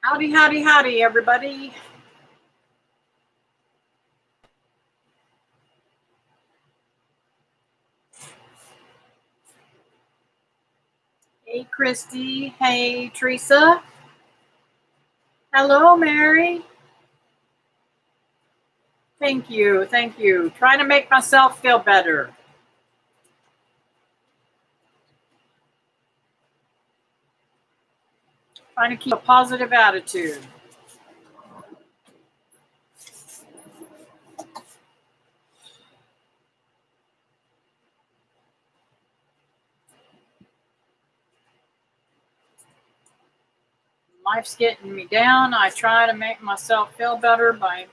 Howdy, howdy, howdy, everybody. Hey, Christy. Hey, Teresa. Hello, Mary. Thank you. Thank you. Trying to make myself feel better. Trying to keep a positive attitude. Life's getting me down. I try to make myself feel better by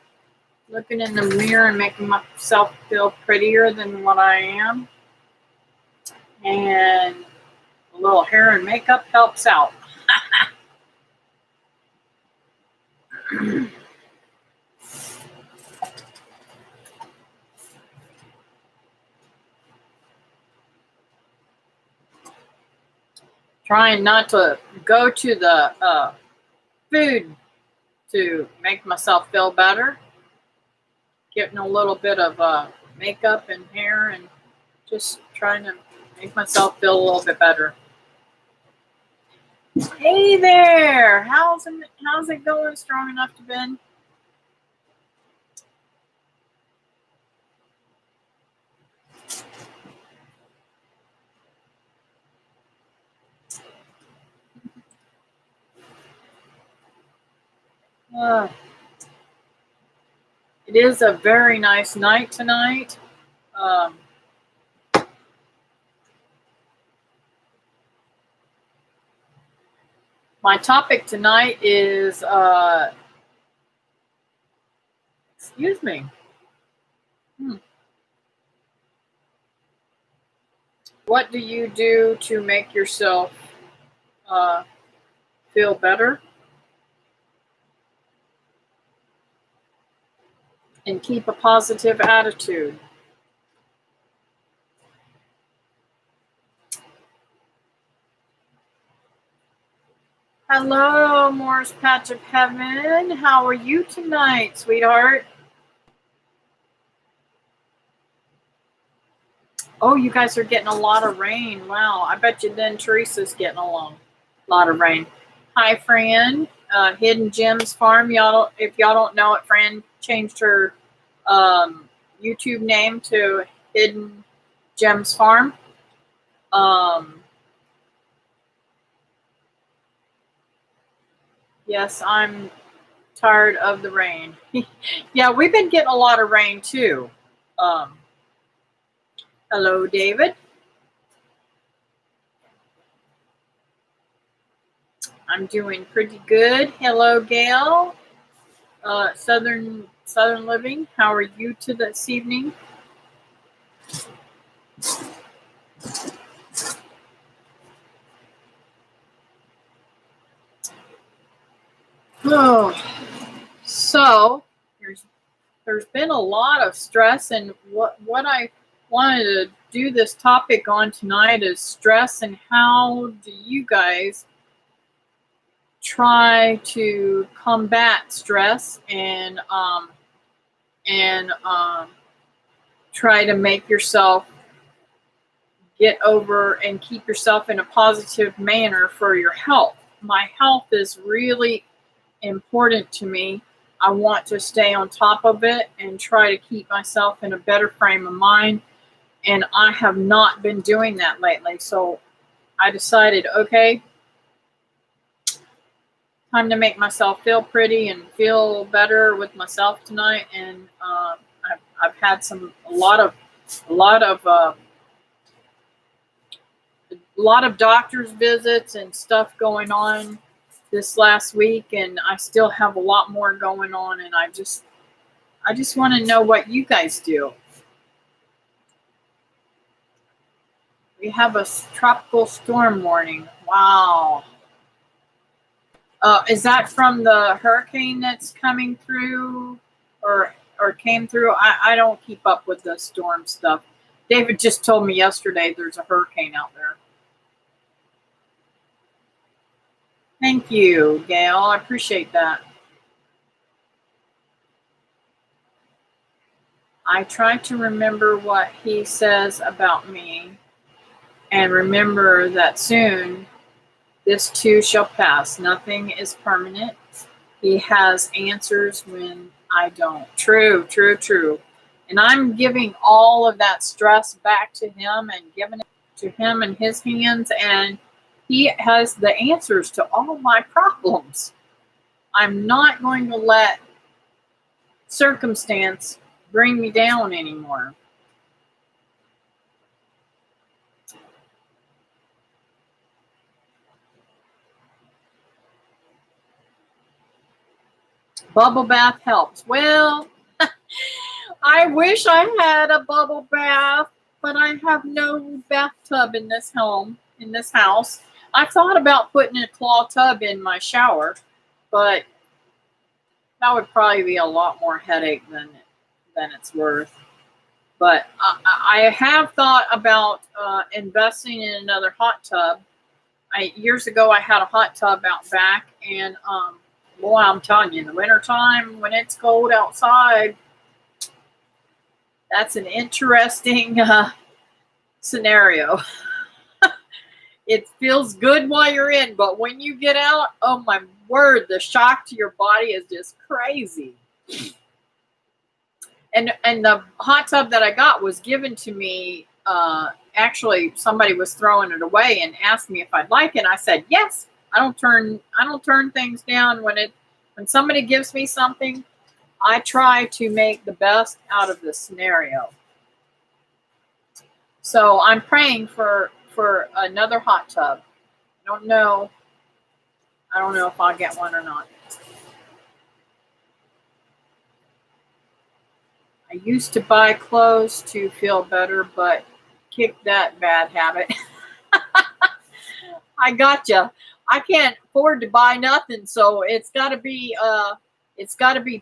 looking in the mirror and making myself feel prettier than what I am. And a little hair and makeup helps out. Trying not to go to the food to make myself feel better. Getting a little bit of makeup and hair and just trying to make myself feel a little bit better. Hey there! How's it going? Strong enough to bend? It is a very nice night tonight. My topic tonight is, excuse me. What do you do to make yourself feel better and keep a positive attitude? Hello, Morris Patch of Heaven. How are you tonight, sweetheart? Oh, you guys are getting a lot of rain. Wow, I bet you then Teresa's getting a lot of rain. Hi, Fran. Hidden Gems Farm. If y'all don't know it, Fran changed her YouTube name to Hidden Gems Farm. Yes, I'm tired of the rain. Yeah, we've been getting a lot of rain too. Hello, David. I'm doing pretty good. Hello, Gail. Southern Living. How are you this evening? Oh, so there's been a lot of stress, and what I wanted to do this topic on tonight is stress, and how do you guys try to combat stress and try to make yourself get over and keep yourself in a positive manner for your health. My health is really important to me. I want to stay on top of it and try to keep myself in a better frame of mind. And I have not been doing that lately. So I decided, okay, time to make myself feel pretty and feel better with myself tonight. And I've had a lot of doctor's visits and stuff going on this last week, and I still have a lot more going on, and I just want to know what you guys do. We have a tropical storm warning. Wow. Is that from the hurricane that's coming through or came through? I don't keep up with the storm stuff. David just told me yesterday there's a hurricane out there. Thank you, Gail. I appreciate that. I try to remember what he says about me and remember that soon this too shall pass. Nothing is permanent. He has answers when I don't. True, true, true. And I'm giving all of that stress back to him and giving it to him in his hands. And he has the answers to all of my problems. I'm not going to let circumstance bring me down anymore. Bubble bath helps. Well, I wish I had a bubble bath, but I have no bathtub in this house. I thought about putting a claw tub in my shower, but that would probably be a lot more headache than it's worth. But I have thought about investing in another hot tub. Years ago, I had a hot tub out back, and boy, I'm telling you, in the wintertime, when it's cold outside, that's an interesting scenario. It feels good while you're in, but when you get out, oh my word, the shock to your body is just crazy. And the hot tub that I got was given to me. Actually, somebody was throwing it away and asked me if I'd like it. I said yes. I don't turn things down when somebody gives me something. I try to make the best out of the scenario. So I'm praying for another hot tub. I don't know if I'll get one or not. I used to buy clothes to feel better, but kick that bad habit. I gotcha. I can't afford to buy nothing, so it's got to be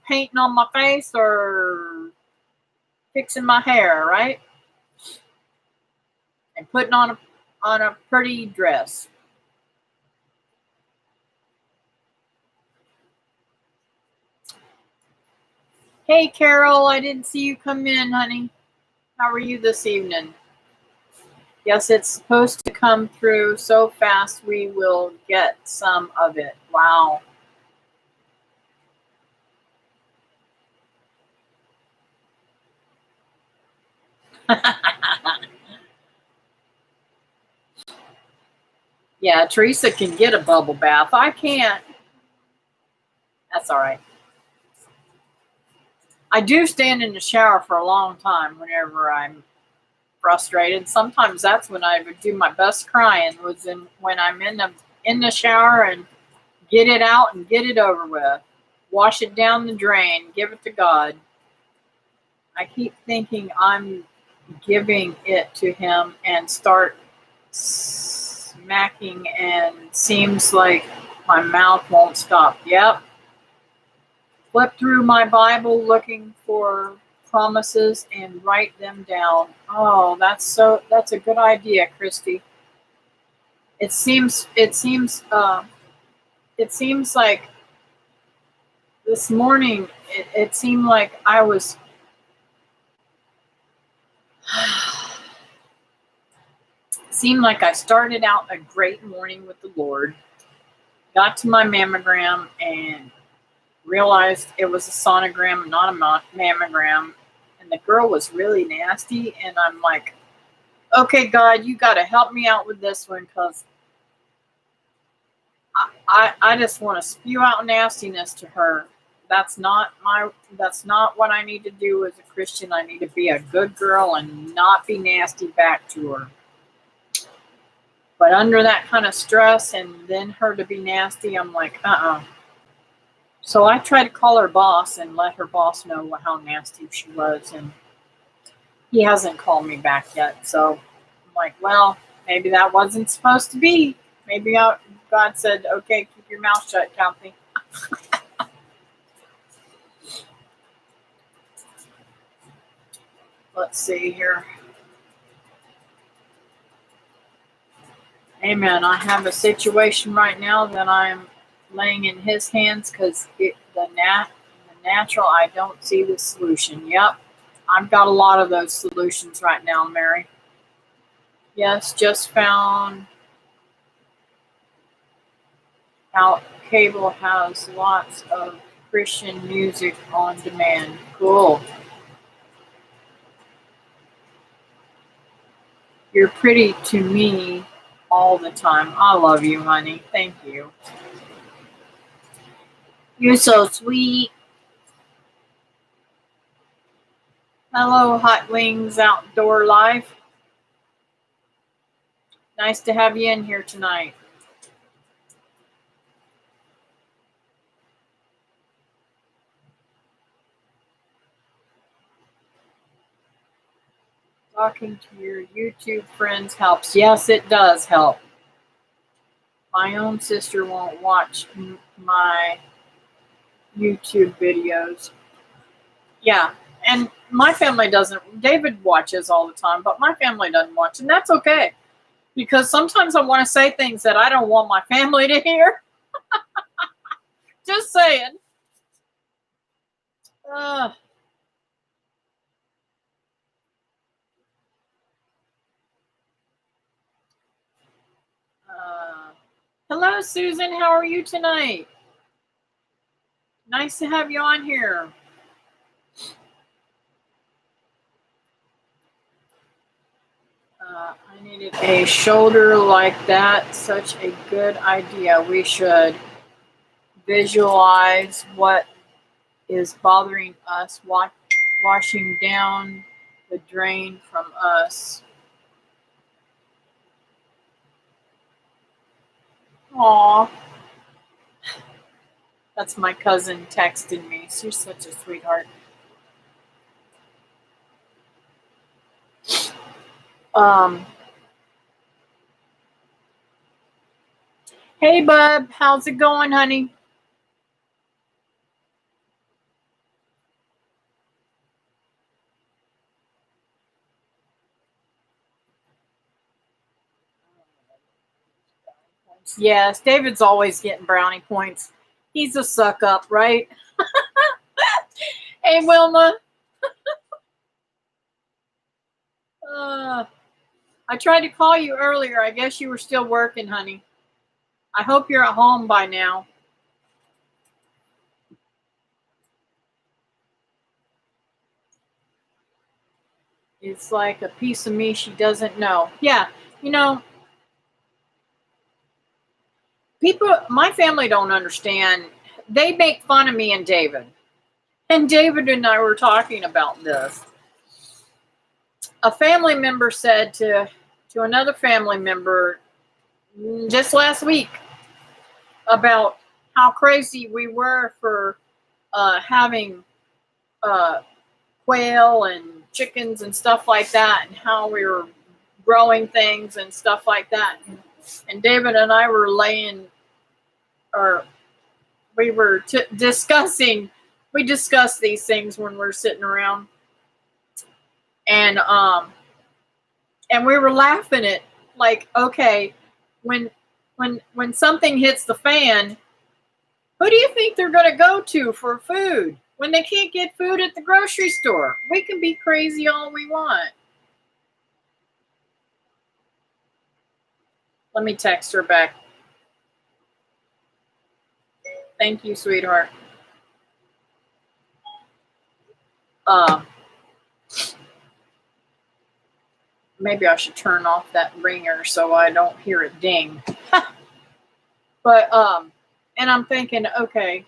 painting on my face or fixing my hair, right? And putting on a pretty dress. Hey, Carol, I didn't see you come in, honey. How are you this evening? Yes, it's supposed to come through so fast we will get some of it. Wow. Yeah, Teresa can get a bubble bath. I can't. That's all right. I do stand in the shower for a long time whenever I'm frustrated. Sometimes that's when I would do my best crying when I'm in the shower and get it out and get it over with. Wash it down the drain, give it to God. I keep thinking I'm giving it to him and start smacking and seems like my mouth won't stop. Yep. Flip through my Bible looking for promises and write them down. Oh, that's a good idea, Christy. It seems like this morning it seemed like I was seemed like I started out a great morning with the Lord, got to my mammogram and realized it was a sonogram, not a mammogram, and the girl was really nasty, and I'm like, okay, God, you got to help me out with this one, because I just want to spew out nastiness to her. That's not what I need to do as a Christian. I need to be a good girl and not be nasty back to her. But under that kind of stress and then her to be nasty, I'm like, So I tried to call her boss and let her boss know how nasty she was, and he hasn't called me back yet. So I'm like, well, maybe that wasn't supposed to be. Maybe God said, okay, keep your mouth shut, Kathy. Let's see here. Amen. I have a situation right now that I'm laying in his hands because the natural, I don't see the solution. Yep. I've got a lot of those solutions right now, Mary. Yes, just found out cable has lots of Christian music on demand. Cool. You're pretty to me all the time. I love you, honey. Thank you. You're so sweet. Hello, Hot Wings Outdoor Life. Nice to have you in here tonight. Talking to your YouTube friends helps. Yes, it does help. My own sister won't watch my YouTube videos. Yeah, and my family doesn't. David watches all the time, but my family doesn't watch, and that's okay. Because sometimes I want to say things that I don't want my family to hear. Just saying. Uh, uh, hello, Susan. How are you tonight? Nice to have you on here. I needed a shoulder like that. Such a good idea. We should visualize what is bothering us, washing down the drain from us. Aw. That's my cousin texting me. She's such a sweetheart. Um, hey, bub. How's it going, honey? Yes, David's always getting brownie points. He's a suck up, right? Hey, Wilma. Uh, I tried to call you earlier. I guess you were still working, honey. I hope you're at home by now. It's like a piece of me she doesn't know. Yeah, you know, people, my family don't understand. They make fun of me and David. And David and I were talking about this. A family member said to another family member just last week about how crazy we were for having uh, quail and chickens and stuff like that, and how we were growing things and stuff like that. And David and I were or we were discussing. We discuss these things when we're sitting around, and we were laughing at, like, okay, when something hits the fan, who do you think they're going to go to for food when they can't get food at the grocery store? We can be crazy all we want. Let me text her back. Thank you, sweetheart. Maybe I should turn off that ringer so I don't hear it ding. But and I'm thinking, okay,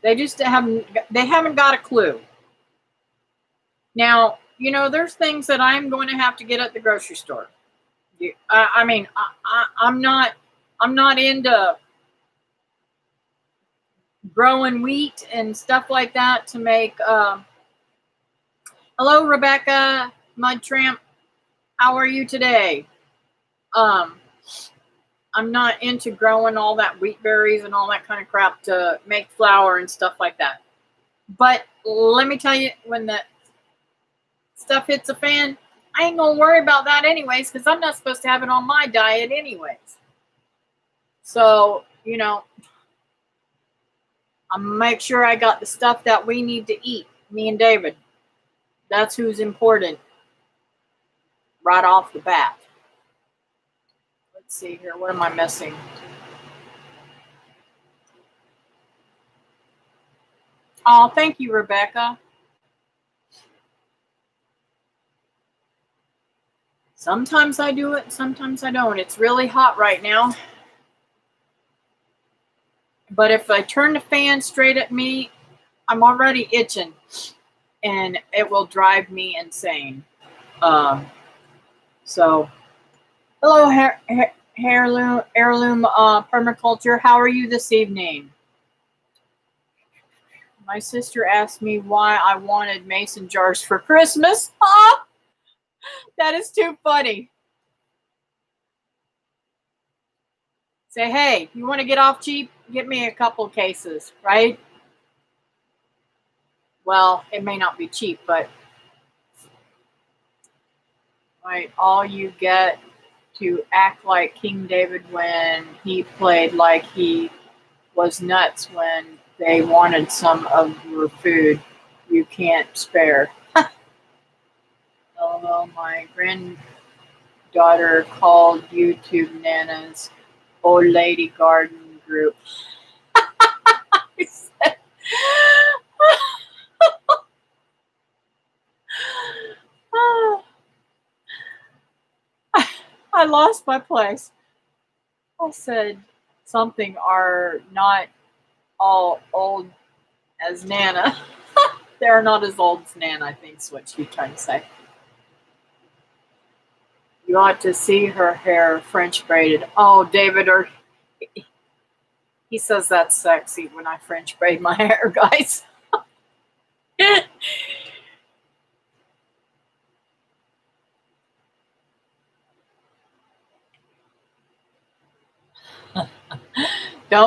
they haven't got a clue. Now, there's things that I'm going to have to get at the grocery store. I mean, I'm not into growing wheat and stuff like that to make. Hello, Rebecca, Mud Tramp. How are you today? I'm not into growing all that wheat berries and all that kind of crap to make flour and stuff like that. But let me tell you, when that stuff hits a fan, I ain't gonna worry about that anyways, because I'm not supposed to have it on my diet anyways. So, I'm gonna make sure I got the stuff that we need to eat, me and David. That's who's important right off the bat. Let's see here. What am I missing? Oh, thank you, Rebecca. Sometimes I do it, sometimes I don't. It's really hot right now. But if I turn the fan straight at me, I'm already itching. And it will drive me insane. So, hello, heirloom permaculture. How are you this evening? My sister asked me why I wanted mason jars for Christmas. Ah, that is too funny. Say, hey, you want to get off cheap? Get me a couple cases, right? Well, it may not be cheap, but right, all you get to act like King David when he played like he was nuts when they wanted some of your food you can't spare. Although my granddaughter called YouTube Nana's old lady garden group. I lost my place. I said something are not all old as Nana. They're not as old as Nana, I think is what she's trying to say. You ought to see her hair French braided. Oh, David, he says that's sexy when I French braid my hair, guys.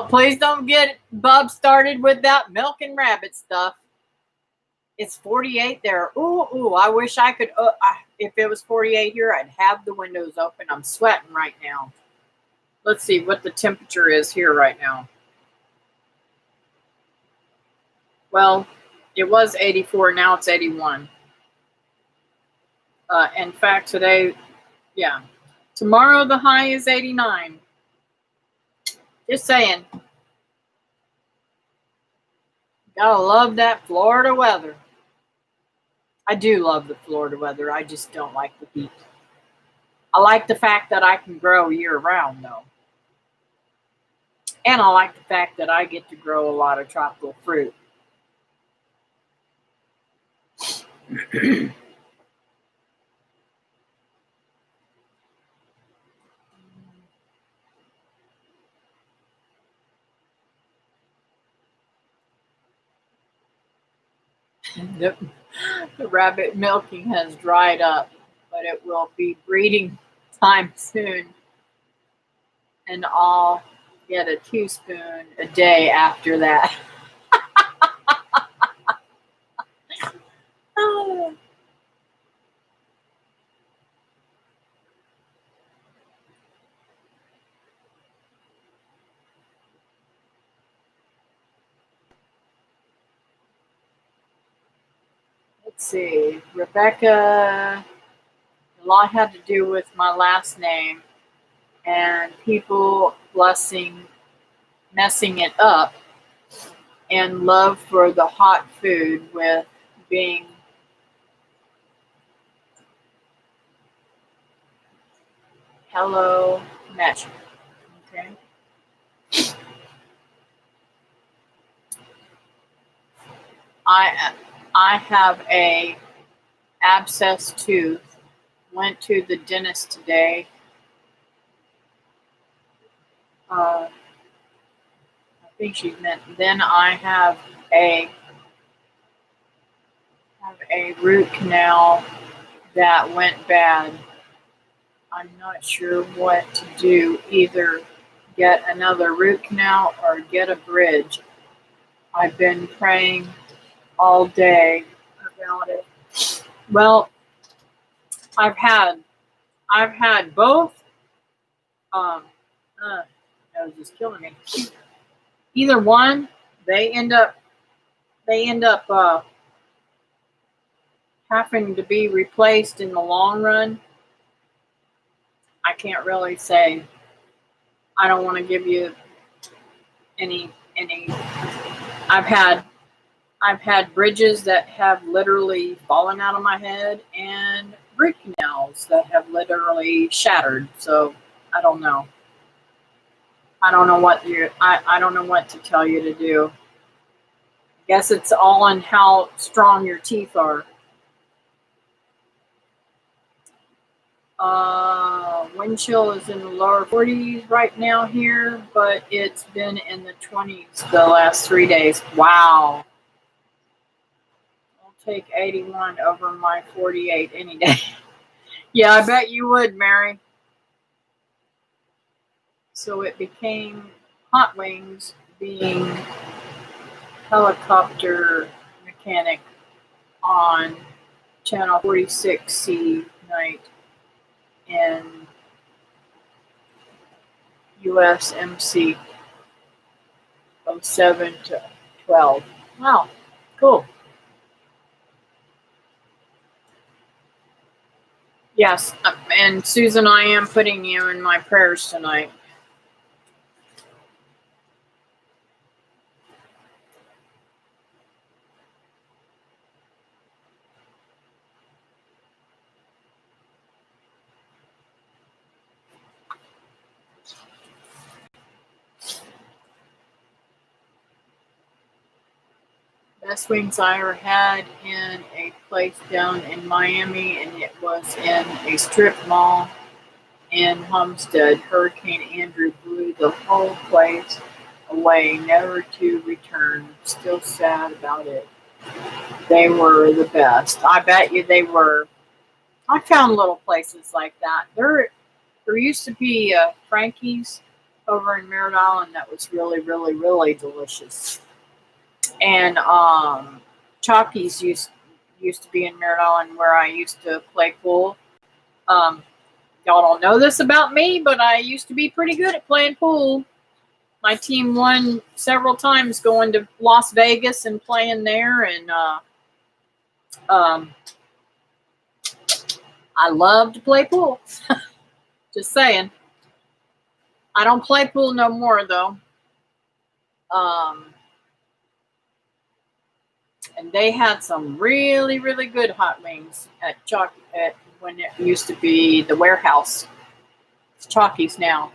Please don't get Bub started with that milk and rabbit stuff. It's 48 there. Ooh, I wish I could. If it was 48 here, I'd have the windows open. I'm sweating right now. Let's see what the temperature is here right now. Well, it was 84. Now it's 81. In fact, today, yeah. Tomorrow the high is 89. Just saying. Gotta love that Florida weather. I do love the Florida weather. I just don't like the heat. I like the fact that I can grow year round, though. And I like the fact that I get to grow a lot of tropical fruit. The rabbit milking has dried up, but it will be breeding time soon. And I'll get a teaspoon a day after that. Let's see, Rebecca, a lot had to do with my last name and people messing it up, and love for the hot food with being hello mesh. Okay. I have a abscess tooth. Went to the dentist today. I think she meant. Then I have a root canal that went bad. I'm not sure what to do. Either get another root canal or get a bridge. I've been praying all day about it. Well, I've had both. Um, that was just killing me. Either one, they end up having to be replaced in the long run. I can't really say. I don't want to give you any. I've had bridges that have literally fallen out of my head and root canals that have literally shattered. So I don't know. I don't know what I don't know what to tell you to do. I guess it's all on how strong your teeth are. Wind chill is in the lower 40s right now here, but it's been in the 20s the last 3 days. Wow. I'll take 81 over my 48 any day. Yeah, I bet you would, Mary. So it became Hot Wings being helicopter mechanic on channel 46C night in USMC 07 to 12. Wow, cool. Yes, and Susan, I am putting you in my prayers tonight. Best wings I ever had in a place down in Miami, and it was in a strip mall in Homestead. Hurricane Andrew blew the whole place away, never to return. Still sad about it. They were the best. I bet you they were. I found little places like that. There used to be Frankie's over in Merritt Island that was really, really, really delicious. And Chalky's used to be in Merritt Island where I used to play pool. Y'all don't know this about me, but I used to be pretty good at playing pool. My team won several times going to Las Vegas and playing there, and I love to play pool. Just saying. I don't play pool no more though. And they had some really, really good hot wings at when it used to be the warehouse. It's Chalky's now.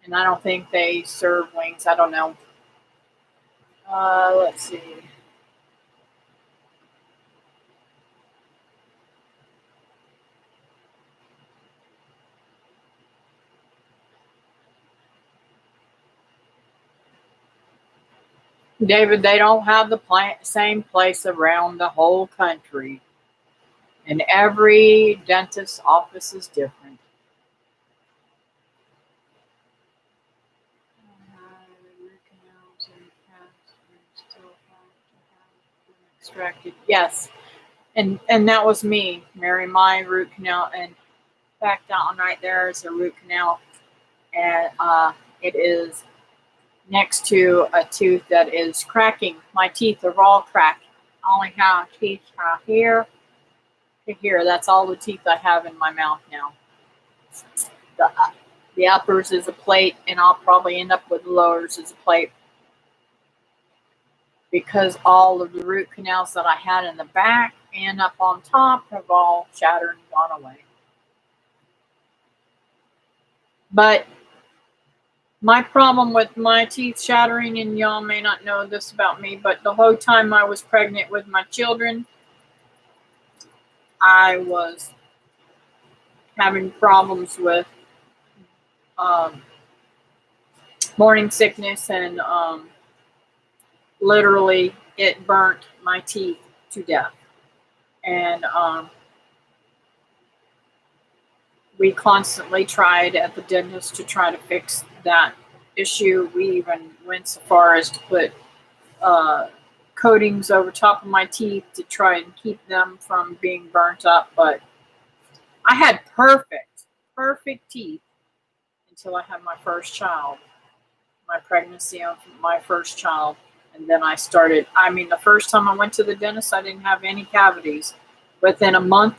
And I don't think they serve wings. I don't know. Let's see. David, they don't have the same place around the whole country. And every dentist's office is different. Extracted. Yes. And that was me, Mary. My root canal, and back down right there is a root canal, and it is next to a tooth that is cracking. My teeth are all cracked. I only have teeth here to here. That's all the teeth I have in my mouth now. The uppers is a plate, and I'll probably end up with the lowers as a plate, because all of the root canals that I had in the back and up on top have all shattered and gone away. But my problem with my teeth shattering, and y'all may not know this about me, but the whole time I was pregnant with my children, I was having problems with morning sickness, and literally it burnt my teeth to death. And we constantly tried at the dentist to try to fix that issue. We even went so far as to put coatings over top of my teeth to try and keep them from being burnt up, but I had perfect teeth until I had my first child, my pregnancy of my first child. And then I started, I mean, the first time I went to the dentist, I didn't have any cavities. Within a month,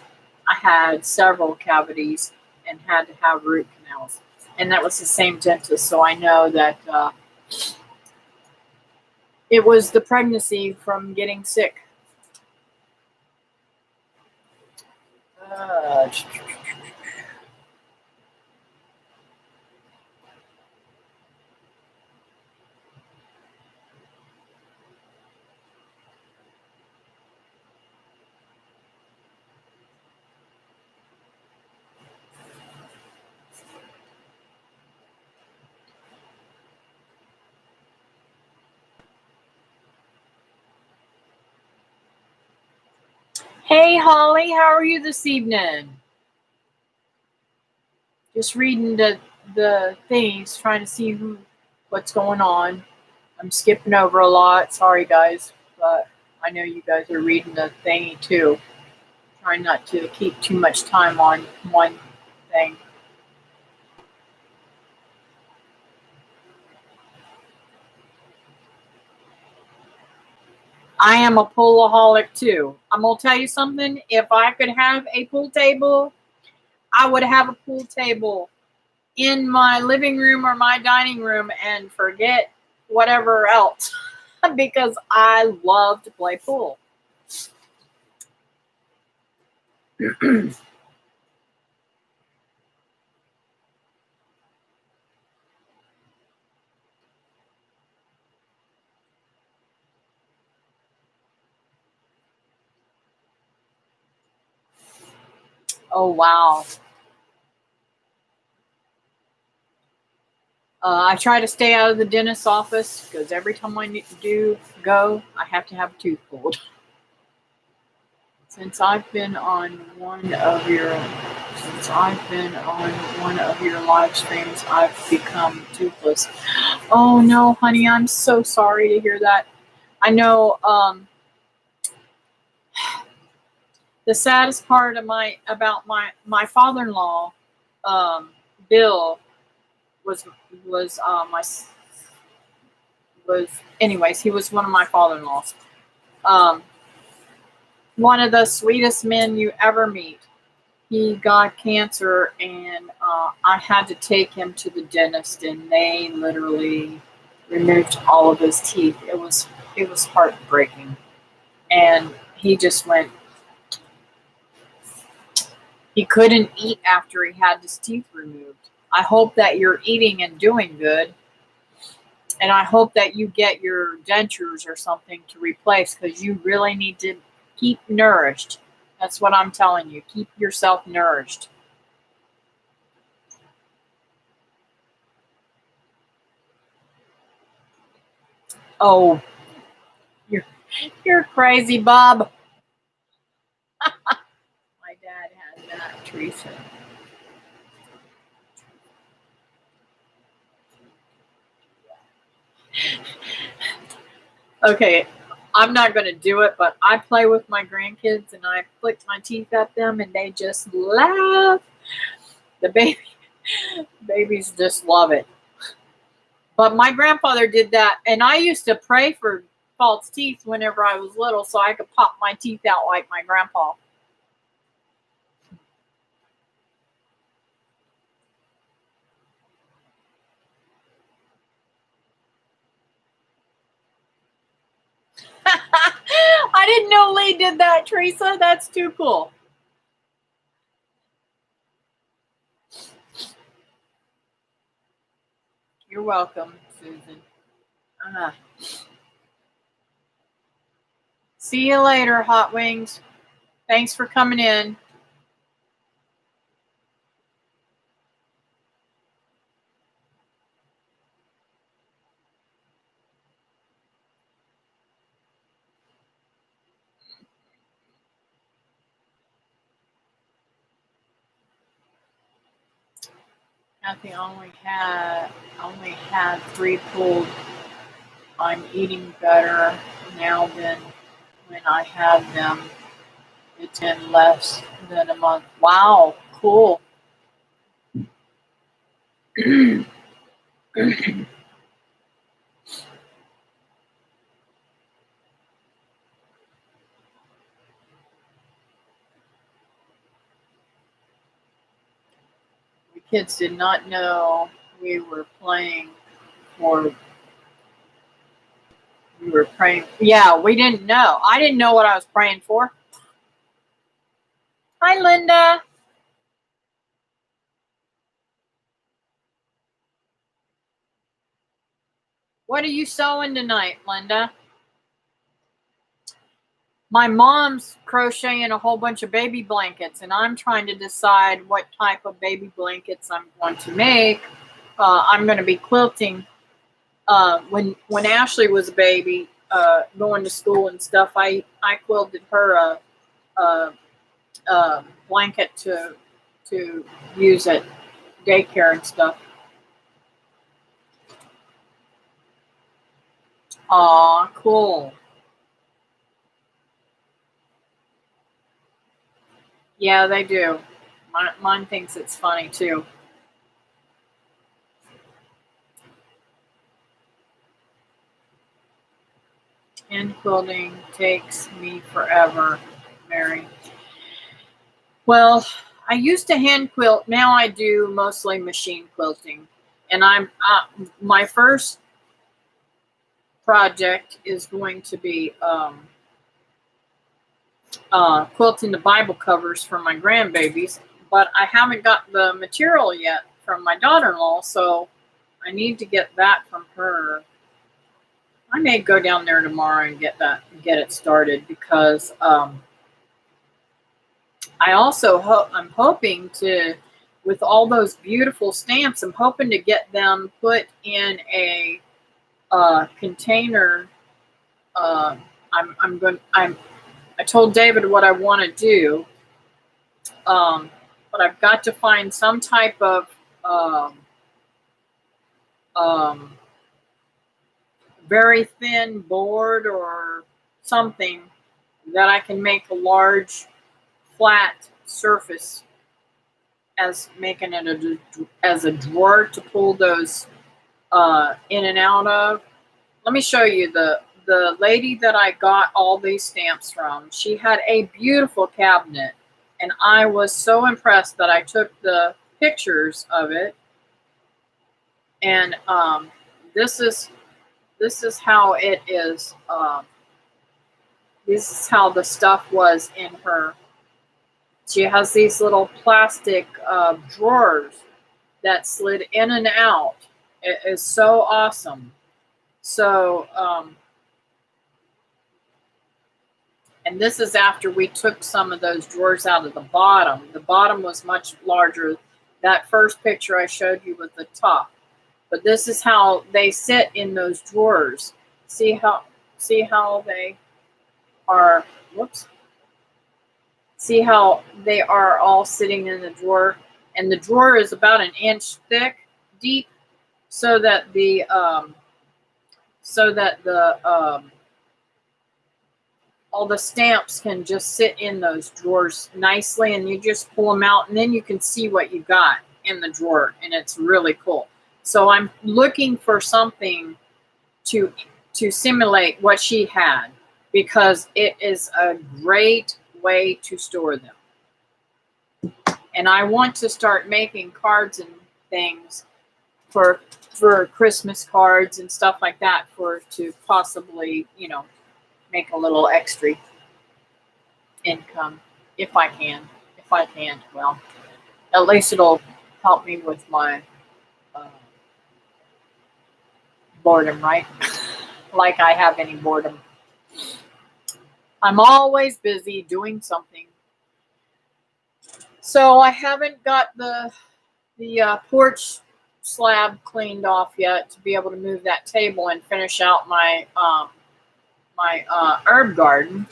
I had several cavities and had to have root canals. And that was the same dentist, so I know that it was the pregnancy from getting sick. Uh, hey, Holly, how are you this evening? Just reading the things, trying to see what's going on. I'm skipping over a lot. Sorry, guys, but I know you guys are reading the thingy too. Trying not to keep too much time on one thing. I am a poolaholic too. I'm gonna tell you something. If I could have a pool table, I would have a pool table in my living room or my dining room and forget whatever else because I love to play pool. Oh, wow. I try to stay out of the dentist's office because every time I do go, I have to have a tooth pulled. Since I've been on one of your live streams, I've become toothless. Oh no, honey, I'm so sorry to hear that. I know the saddest part of about my father-in-law, Bill, was my was anyways, he was one of my father-in-laws. One of the sweetest men you ever meet. He got cancer, and I had to take him to the dentist, and they literally removed all of his teeth. It was heartbreaking, and he just went. He couldn't eat after he had his teeth removed. I hope that you're eating and doing good, and I hope that you get your dentures or something to replace because you really need to keep nourished. That's what I'm telling you. Keep yourself nourished. Oh, you're crazy, Bob. My dad had that, Teresa. Okay, I'm not going to do it, but I play with my grandkids and I flick my teeth at them and they just laugh. The babies just love it. But my grandfather did that, and I used to pray for false teeth whenever I was little so I could pop my teeth out like my grandpa. I didn't know Lee did that, Teresa. That's too cool. You're welcome, Susan. Uh, See you later, Hot Wings. Thanks for coming in. Kathy only had 3 pulled. I'm eating better now than when I had them. It's been less than a month. Wow. cool. The kids did not know we were playing for. We were praying. Yeah, we didn't know. I didn't know what I was praying for. Hi, Linda. What are you sewing tonight, Linda? My mom's crocheting a whole bunch of baby blankets, and I'm trying to decide what type of baby blankets I'm going to make. I'm going to be quilting. When Ashley was a baby, going to school and stuff, I quilted her a blanket to use at daycare and stuff. Aw, cool. Yeah, they do. Mine thinks it's funny too. Hand quilting takes me forever, Mary. Well, I used to hand quilt. Now I do mostly machine quilting. And my first project is going to be quilting the Bible covers for my grandbabies. But I haven't got the material yet from my daughter-in-law, so I need to get that from her. I may go down there tomorrow and get it started, because I also I'm hoping to, with all those beautiful stamps, I'm hoping to get them put in a container. I told David what I want to do, but I've got to find some type of um, very thin board or something that I can make a large flat surface, as making it as a drawer to pull those in and out of. Let me show you the lady that I got all these stamps from. She had a beautiful cabinet, and I was so impressed that I took the pictures of it. And this is how it is. This is how the stuff was in her. She has these little plastic drawers that slid in and out. It is so awesome. So, and this is after we took some of those drawers out of the bottom. The bottom was much larger. That first picture I showed you was the top. But this is how they sit in those drawers. See how they are, whoops. See how they are all sitting in the drawer? And the drawer is about an inch deep, so that the all the stamps can just sit in those drawers nicely, and you just pull them out, and then you can see what you got in the drawer, and it's really cool. So I'm looking for something to simulate what she had, because it is a great way to store them. And I want to start making cards and things for Christmas cards and stuff like that, to possibly, make a little extra income if I can. If I can't, well, at least it'll help me with my boredom, right? Like I have any boredom. I'm always busy doing something. So I haven't got the porch slab cleaned off yet to be able to move that table and finish out my herb garden,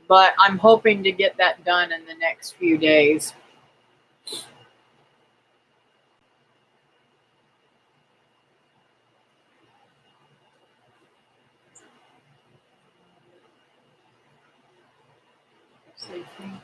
but I'm hoping to get that done in the next few days. So I think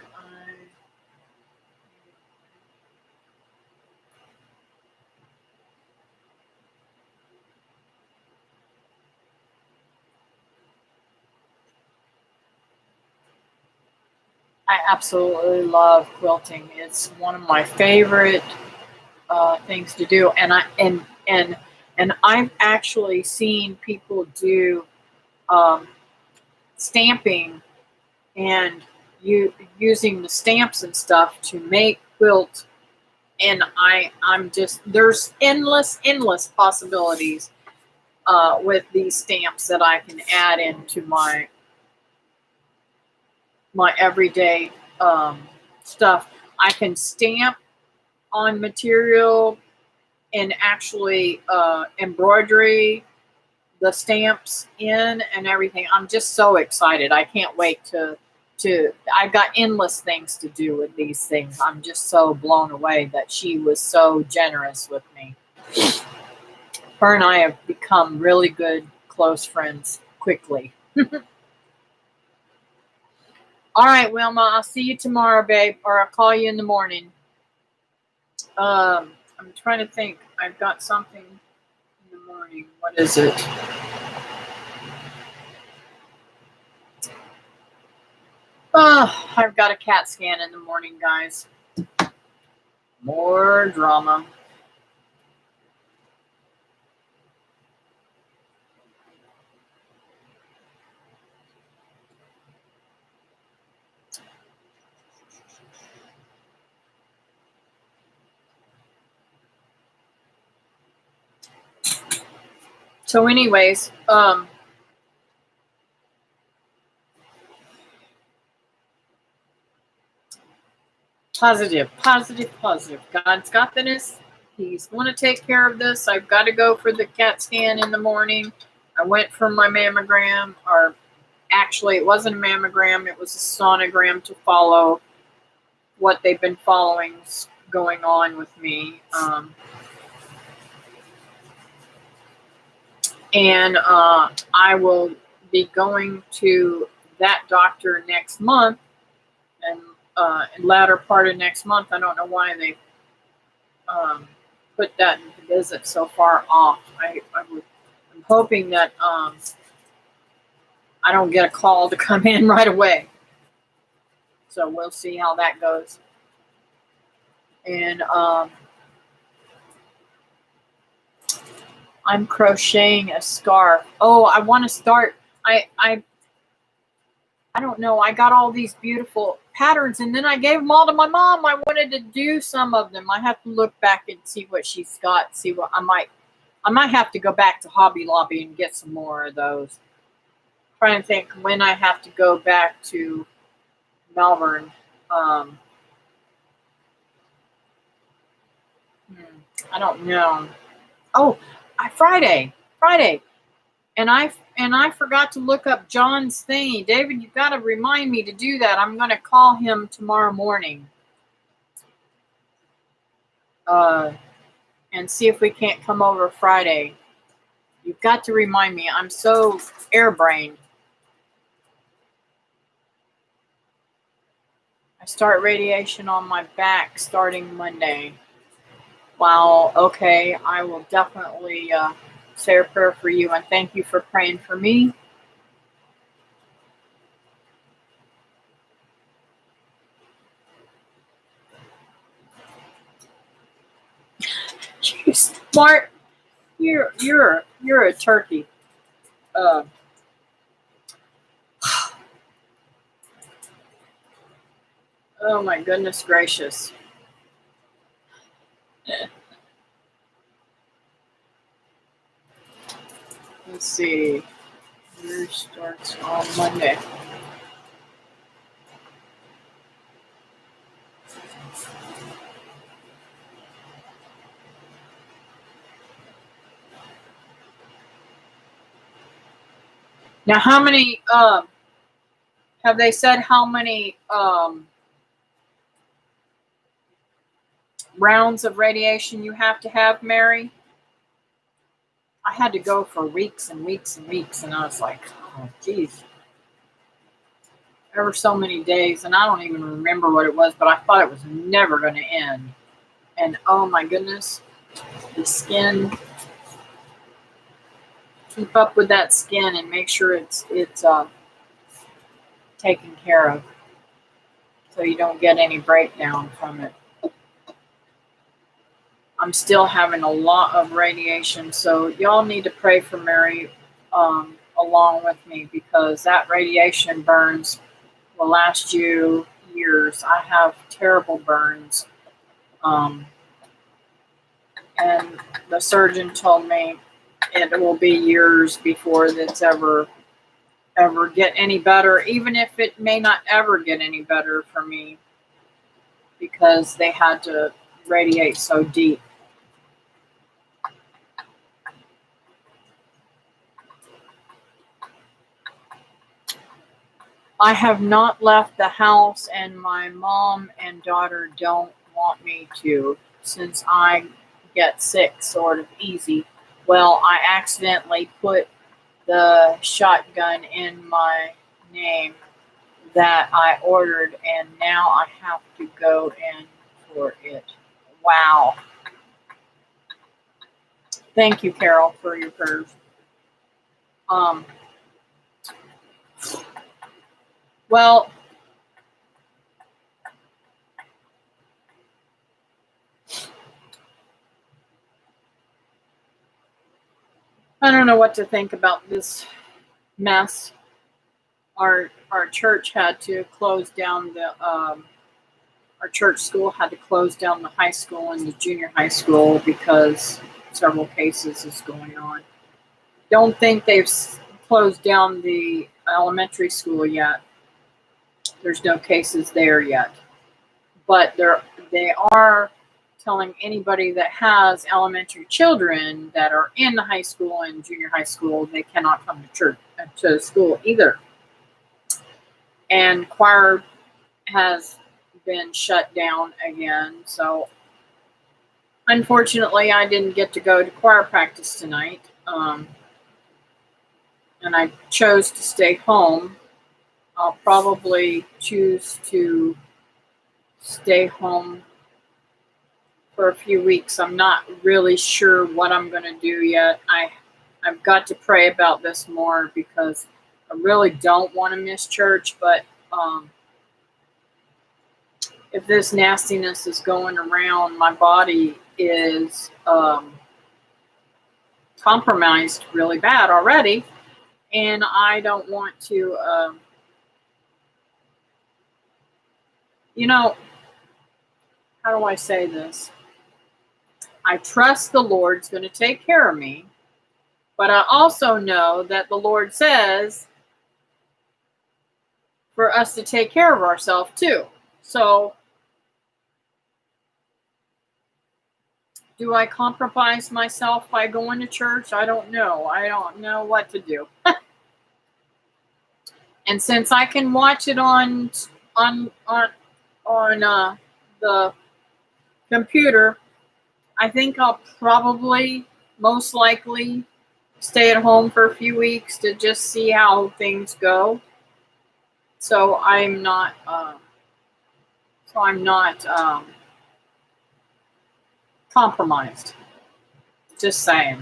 I absolutely love quilting. It's one of my favorite things to do, and I've actually seen people do um, stamping and you using the stamps and stuff to make quilts. And I'm just there's endless possibilities with these stamps that I can add into my everyday stuff. I can stamp on material and actually embroidery the stamps in and everything. I'm just so excited. I can't wait to I've got endless things to do with these things. I'm just so blown away that she was so generous with me. Her and I have become really good close friends quickly. All right, Wilma, I'll see you tomorrow, babe, or I'll call you in the morning. I'm trying to think. I've got something in the morning. What is it? Oh, I've got a CAT scan in the morning, guys. More drama. So, anyways, positive. God's got this. He's going to take care of this. I've got to go for the CAT scan in the morning. I went for my mammogram, or actually, it wasn't a mammogram, it was a sonogram to follow what they've been following going on with me. And I will be going to that doctor next month, and latter part of next month. I don't know why they put that visit so far off. I'm hoping that I don't get a call to come in right away. So we'll see how that goes. And I'm crocheting a scarf. Oh, I want to start. I don't know. I got all these beautiful patterns, and then I gave them all to my mom. I wanted to do some of them. I have to look back and see what she's got. See what I might have to go back to Hobby Lobby and get some more of those. I'm trying to think when I have to go back to Melbourne. I don't know. Oh, Friday, and I forgot to look up John's thingy. David, you've got to remind me to do that. I'm going to call him tomorrow morning, and see if we can't come over Friday. You've got to remind me. I'm so airbrained. I start radiation on my back starting Monday. Wow. Okay. I will definitely say a prayer for you, and thank you for praying for me. You smart. You're a turkey. Oh my goodness gracious. Let's see. Yours starts on Monday. Now, how many have they said how many rounds of radiation you have to have, Mary? I had to go for weeks and weeks and weeks, and I was like, oh, geez. There were so many days, and I don't even remember what it was, but I thought it was never going to end. And oh my goodness, the skin. Keep up with that skin and make sure it's taken care of. so you don't get any breakdown from it. I'm still having a lot of radiation, so y'all need to pray for Mary along with me, because that radiation burns will last you years. I have terrible burns, and the surgeon told me it will be years before it's ever get any better, even if it may not ever get any better for me, because they had to radiate so deep. I have not left the house, and my mom and daughter don't want me to, since I get sick sort of easy. Well, I accidentally put the shotgun in my name that I ordered, and now I have to go in for it. Wow. Thank you, Carol, for your prayers. Well, I don't know what to think about this mess. Our church had to close down our church school had to close down the high school and the junior high school because several cases is going on. Don't think they've closed down the elementary school yet. There's no cases there yet, but they are telling anybody that has elementary children that are in the high school and junior high school, they cannot come to school either. And choir has been shut down again, so unfortunately I didn't get to go to choir practice tonight, and I chose to stay home. I'll probably choose to stay home for a few weeks. I'm not really sure what I'm going to do yet. I've got to pray about this more, because I really don't want to miss church, but if this nastiness is going around, my body is compromised really bad already, and I don't want to, how do I say this? I trust the Lord's going to take care of me, but I also know that the Lord says for us to take care of ourselves too. So, do I compromise myself by going to church? I don't know. I don't know what to do. And since I can watch it on the computer, I think I'll probably, most likely, stay at home for a few weeks to just see how things go. So I'm not compromised. Just saying.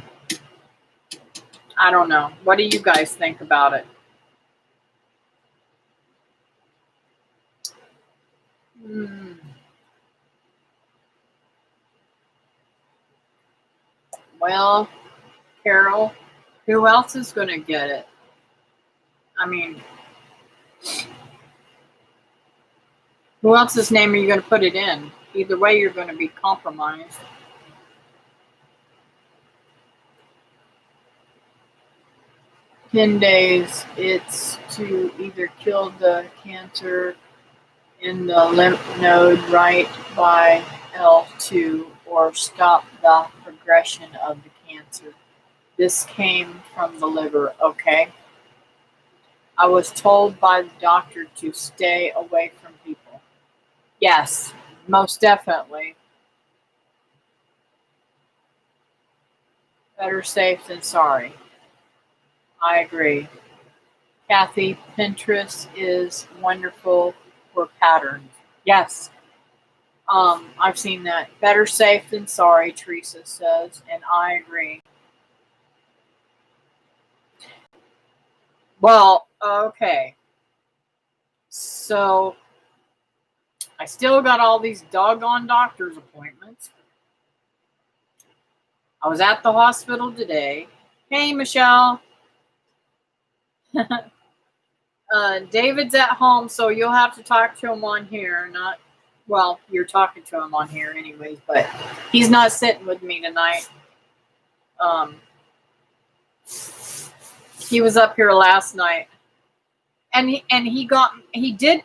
I don't know. What do you guys think about it? Well, Carol, who else is going to get it? I mean, who else's name are you going to put it in? Either way, you're going to be compromised. Days, it's to either kill the cancer in the lymph node right by L2 or stop the progression of the cancer. This came from the liver, okay? I was told by the doctor to stay away from people. Yes, most definitely. Better safe than sorry. I agree. Kathy, Pinterest is wonderful for patterns. Yes, I've seen that. Better safe than sorry, Teresa says, and I agree. Well, okay. So I still got all these doggone doctor's appointments. I was at the hospital today. Hey, Michelle. David's at home, so you'll have to talk to him on here. Well, you're talking to him on here anyways, but he's not sitting with me tonight. He was up here last night, and he did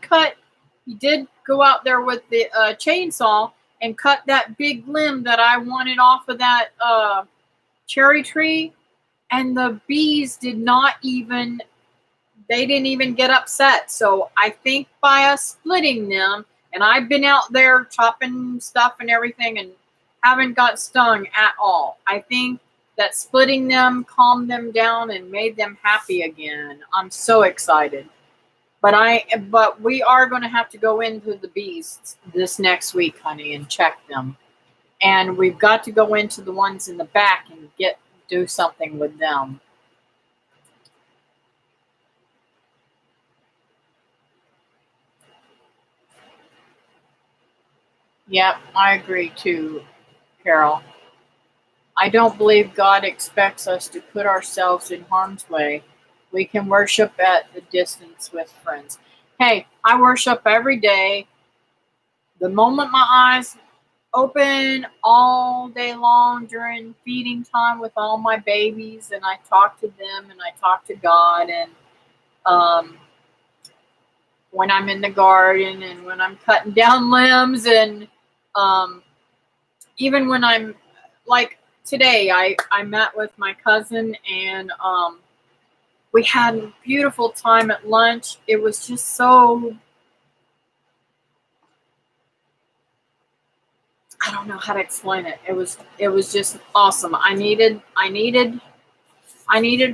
go out there with the chainsaw and cut that big limb that I wanted off of that cherry tree, and the bees didn't even get upset. So I think by us splitting them, and I've been out there chopping stuff and everything and haven't got stung at all. I think that splitting them calmed them down and made them happy again. I'm so excited. But we are going to have to go into the bees this next week, honey, and check them. And we've got to go into the ones in the back and do something with them. Yep, I agree too, Carol. I don't believe God expects us to put ourselves in harm's way. We can worship at the distance with friends. Hey, I worship every day. The moment my eyes open all day long during feeding time with all my babies, and I talk to them and I talk to God, and when I'm in the garden and when I'm cutting down limbs, and even when I'm like today, I met with my cousin, and we had a beautiful time at lunch. It was just so, I don't know how to explain it. It was just awesome. I needed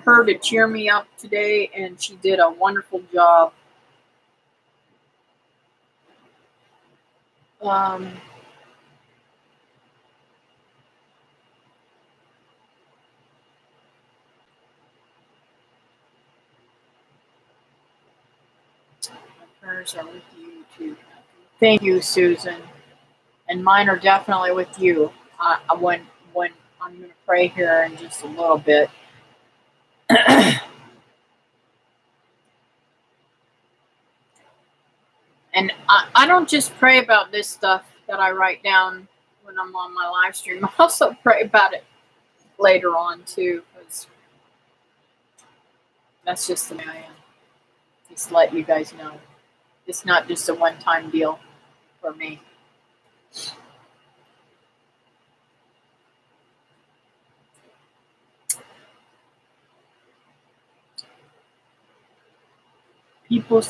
her to cheer me up today, and she did a wonderful job. Prayers are with you too. Thank you, Susan. And mine are definitely with you. When I'm going to pray here in just a little bit. And I don't just pray about this stuff that I write down when I'm on my live stream. I also pray about it later on too, because that's just the way I am. Just to let you guys know. It's not just a one-time deal for me. People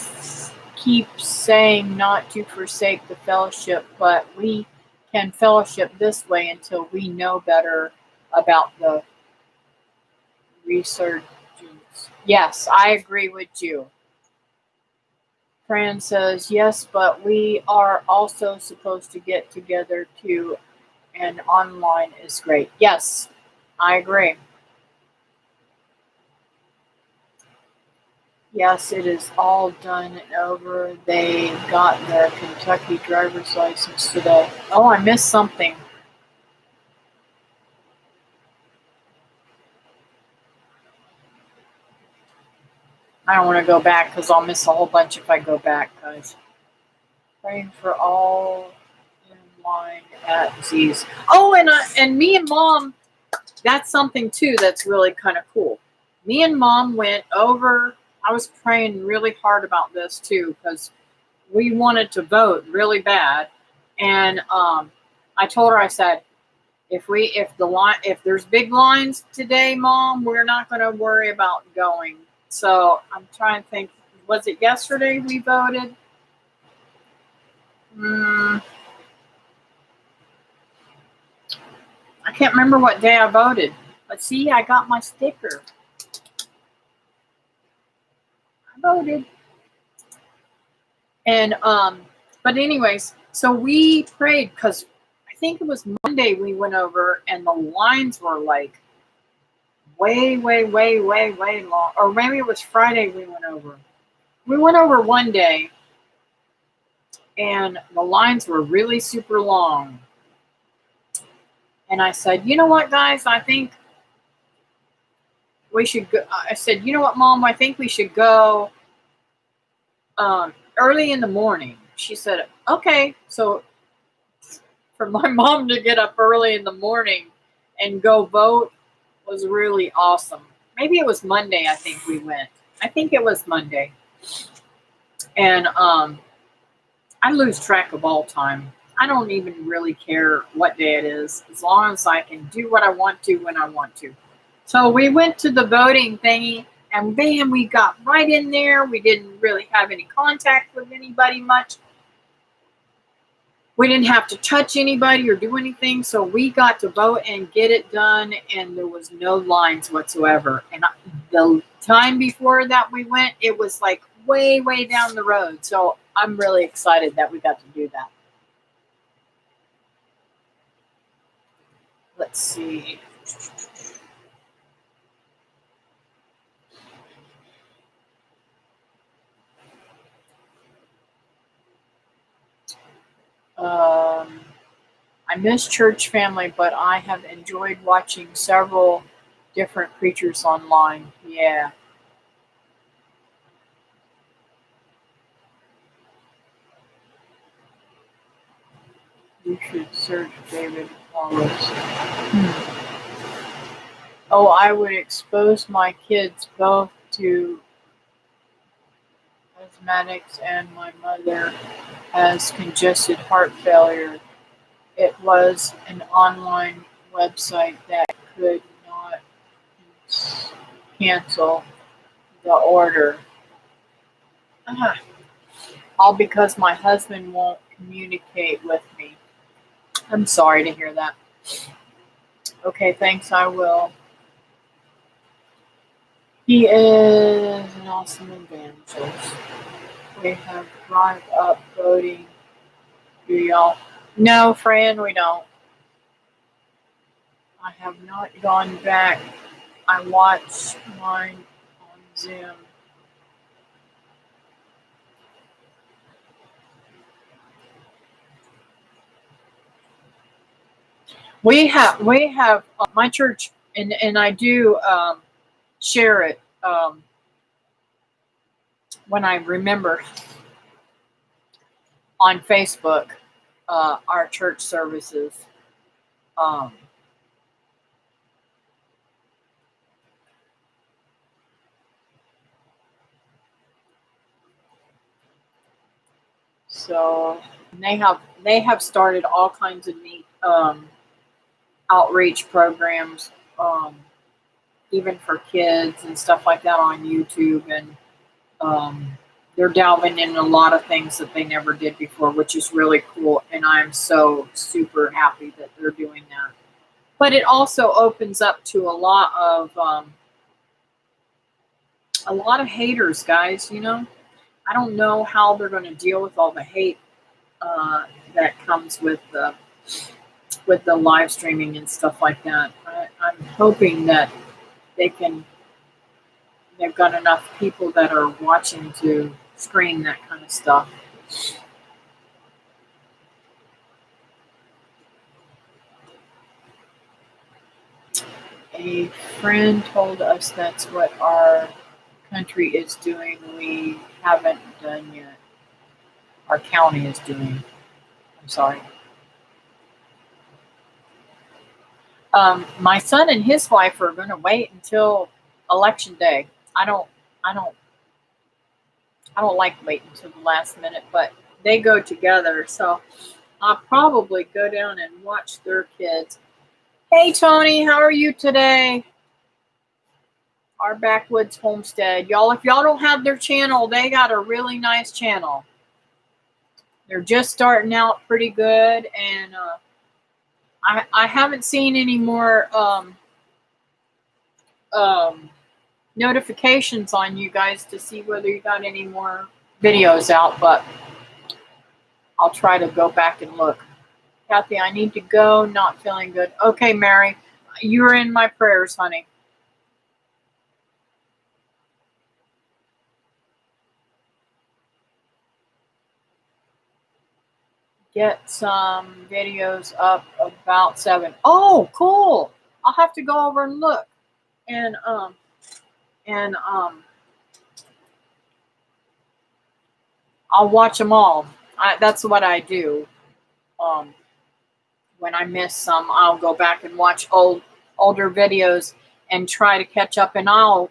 keep saying not to forsake the fellowship, but we can fellowship this way until we know better about the resurgence. Yes, I agree with you. Fran says, yes, but we are also supposed to get together too, and online is great. Yes, I agree. Yes, it is all done and over. They got their Kentucky driver's license today. Oh, I missed something. I don't want to go back because I'll miss a whole bunch if I go back, guys. Praying for all in line at Z's. Oh, and me and Mom, that's something too that's really kind of cool. Me and Mom went over. I was praying really hard about this too because we wanted to vote really bad, and I told her, I said, if there's big lines today, Mom, we're not going to worry about going. So I'm trying to think. Was it yesterday we voted? I can't remember what day I voted. But see, I got my sticker. I voted. And but anyways, so we prayed because I think it was Monday we went over, and the lines were like way long. Or maybe it was Friday we went over. We went over one day, and the lines were really super long. And I said, you know what, guys, I think we should go. I said, you know what, Mom, I think we should go early in the morning. She said, okay. So for my mom to get up early in the morning and go vote was really awesome. Maybe it was Monday, I think we went. I think it was Monday. And I lose track of all time. I don't even really care what day it is, as long as I can do what I want to when I want to. So we went to the voting thingy, and bam, we got right in there. We didn't really have any contact with anybody much. We didn't have to touch anybody or do anything, so we got to vote and get it done, and there was no lines whatsoever. And the time before that we went, it was like way, way down the road. So I'm really excited that we got to do that. Let's see. I miss church family, but I have enjoyed watching several different preachers online. Yeah. You should search David Wallace. Oh, I would expose my kids both to asthmatics, and my mother has congestive heart failure. It was an online website that could not cancel the order. All because my husband won't communicate with me. I'm sorry to hear that. Okay, thanks, I will. He is an awesome evangelist. We have brought up voting. Do y'all? No, Fran, we don't. I have not gone back. I watched mine on Zoom. We have my church, and I do share it when I remember on Facebook our church services. So they have started all kinds of neat outreach programs, even for kids and stuff like that on YouTube, and they're delving in a lot of things that they never did before, which is really cool. And I'm so super happy that they're doing that. But it also opens up to a lot of haters, guys. You know, I don't know how they're going to deal with all the hate that comes with the live streaming and stuff like that. I'm hoping that they've got enough people that are watching to screen that kind of stuff. A friend told us that's what our country is doing. We haven't done yet. Our county is doing. I'm sorry. My son and his wife are going to wait until election day. I don't like waiting until the last minute, but they go together. So I'll probably go down and watch their kids. Hey, Tony, how are you today? Our Backwoods Homestead. Y'all, if y'all don't have their channel, they got a really nice channel. They're just starting out pretty good, and I haven't seen any more notifications on you guys to see whether you got any more videos out, but I'll try to go back and look. Kathy, I need to go. Not feeling good. Okay, Mary, you're in my prayers, honey. get some videos up about 7. Oh, cool. I'll have to go over and look. And I'll watch them all. That's what I do. When I miss some, I'll go back and watch older videos and try to catch up, and I'll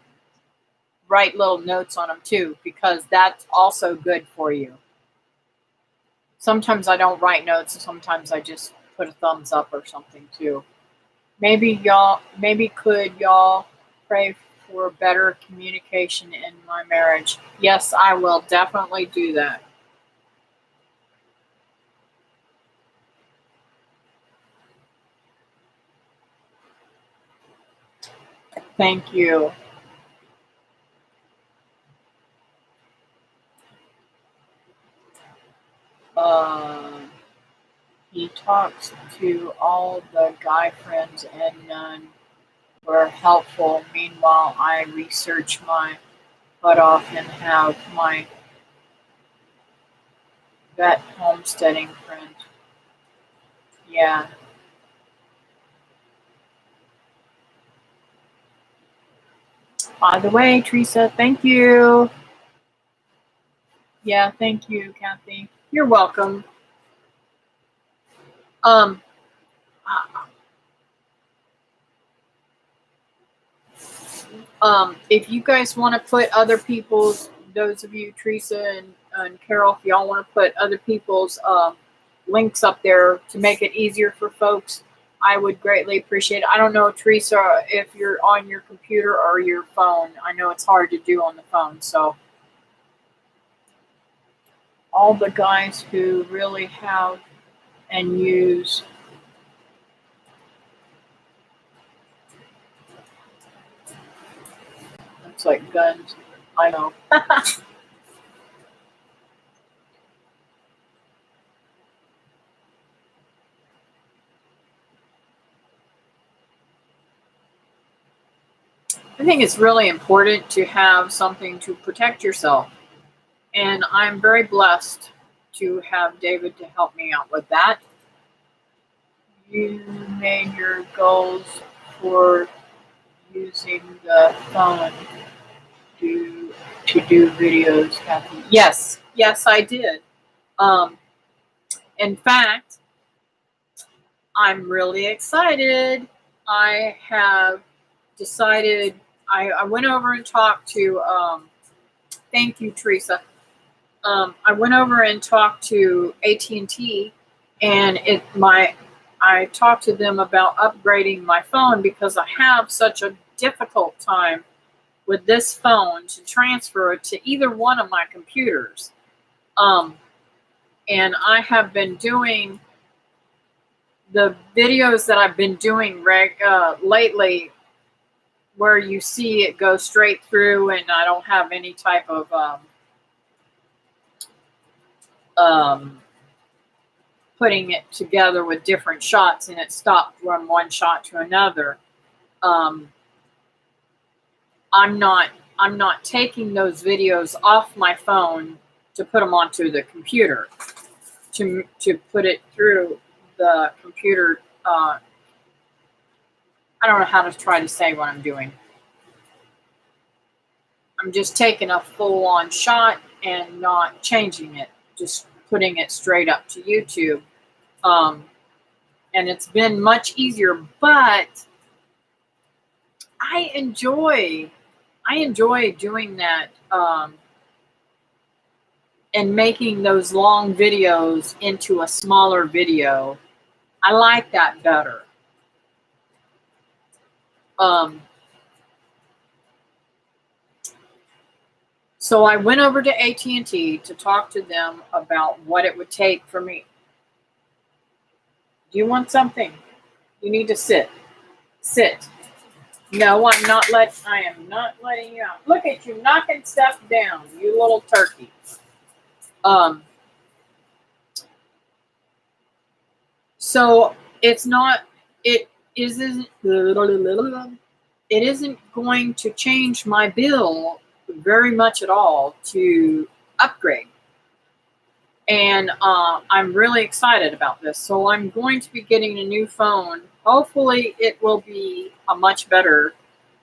write little notes on them too, because that's also good for you. Sometimes I don't write notes, sometimes I just put a thumbs up or something too. Maybe could y'all pray for better communication in my marriage? Yes, I will definitely do that. Thank you. He talks to all the guy friends and none were helpful. Meanwhile, I research my butt off and have my vet homesteading friend. Yeah. By the way, Teresa, thank you. Yeah, thank you, Kathy. You're welcome. If you guys want to put other people's, those of you, Teresa and Carol, if y'all want to put other people's links up there to make it easier for folks, I would greatly appreciate it. I don't know, Teresa, if you're on your computer or your phone. I know it's hard to do on the phone. So all the guys who really have and use it's like guns. I know. I think it's really important to have something to protect yourself. And I'm very blessed to have David to help me out with that. You made your goals for using the phone to do videos, Kathy. Yes, I did. In fact, I'm really excited. I have decided. I went over and talked to. Thank you, Teresa. I went over and talked to AT&T, and I talked to them about upgrading my phone because I have such a difficult time with this phone to transfer it to either one of my computers. And I have been doing the videos that I've been doing lately, where you see it go straight through, and I don't have any type of putting it together with different shots, and it stopped from one shot to another. I'm not taking those videos off my phone to put them onto the computer, to put it through the computer. I don't know how to try to say what I'm doing. I'm just taking a full-on shot and not changing it, just putting it straight up to YouTube. And it's been much easier, but I enjoy doing that, and making those long videos into a smaller video. I like that better. So I went over to AT&T to talk to them about what it would take for me. Do you want something? You need to sit. Sit. No, I am not letting you out. Look at you knocking stuff down, you little turkey. So it isn't going to change my bill very much at all to upgrade. And I'm really excited about this. So I'm going to be getting a new phone. Hopefully it will be a much better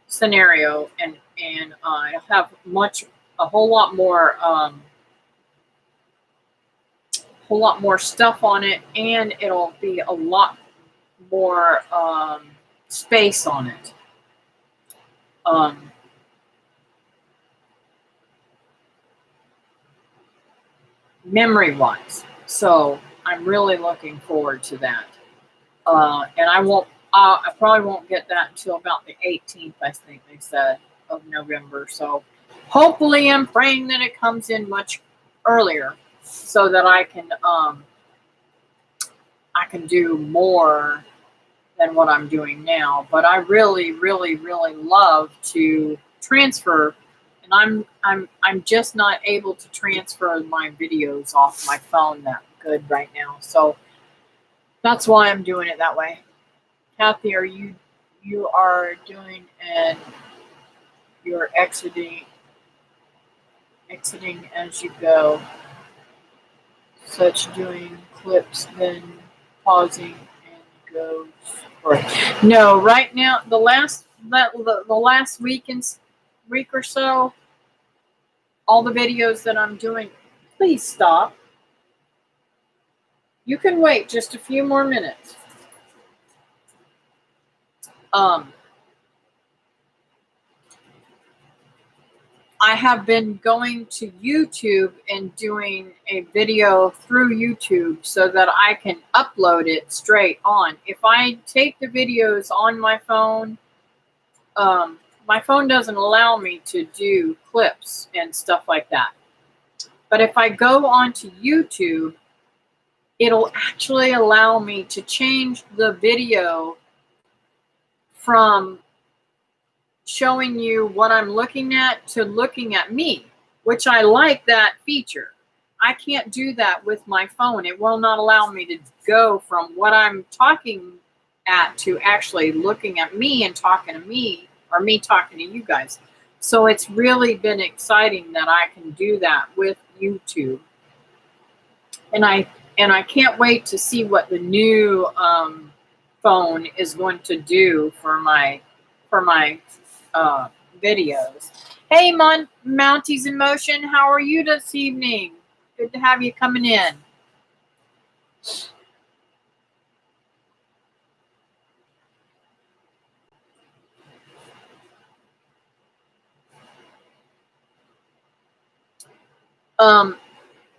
scenario, and it'll have a whole lot more stuff on it, and it'll be a lot more space on it. Memory wise. So I'm really looking forward to that. And I probably won't get that until about the 18th, I think they said, of November. So hopefully I'm praying that it comes in much earlier so that I can do more than what I'm doing now. But I really, really, really love to transfer, and I'm just not able to transfer my videos off my phone that good right now. So that's why I'm doing it that way. Kathy, you are doing, and you're exiting as you go, such doing clips, then pausing and goes for it. No, right now the last week or so, all the videos that I'm doing. Please stop. You can wait just a few more minutes. I have been going to YouTube and doing a video through YouTube so that I can upload it straight on. If I take the videos on my phone doesn't allow me to do clips and stuff like that. But if I go onto YouTube, it'll actually allow me to change the video from showing you what I'm looking at to looking at me, which I like that feature. I can't do that with my phone. It will not allow me to go from what I'm talking at to actually looking at me and talking to me, or me talking to you guys. So it's really been exciting that I can do that with YouTube. And I can't wait to see what the new phone is going to do for my videos. Hey, Mounties in Motion, how are you this evening? Good to have you coming in.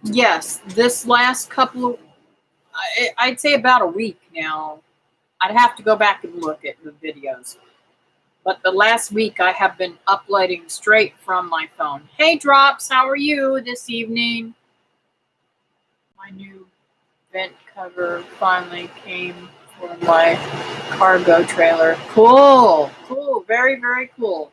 Yes, this last couple of, I'd say about a week now. I'd have to go back and look at the videos. But the last week I have been uploading straight from my phone. Hey, Drops, how are you this evening? My new vent cover finally came for my cargo trailer. Cool, cool, very, very cool.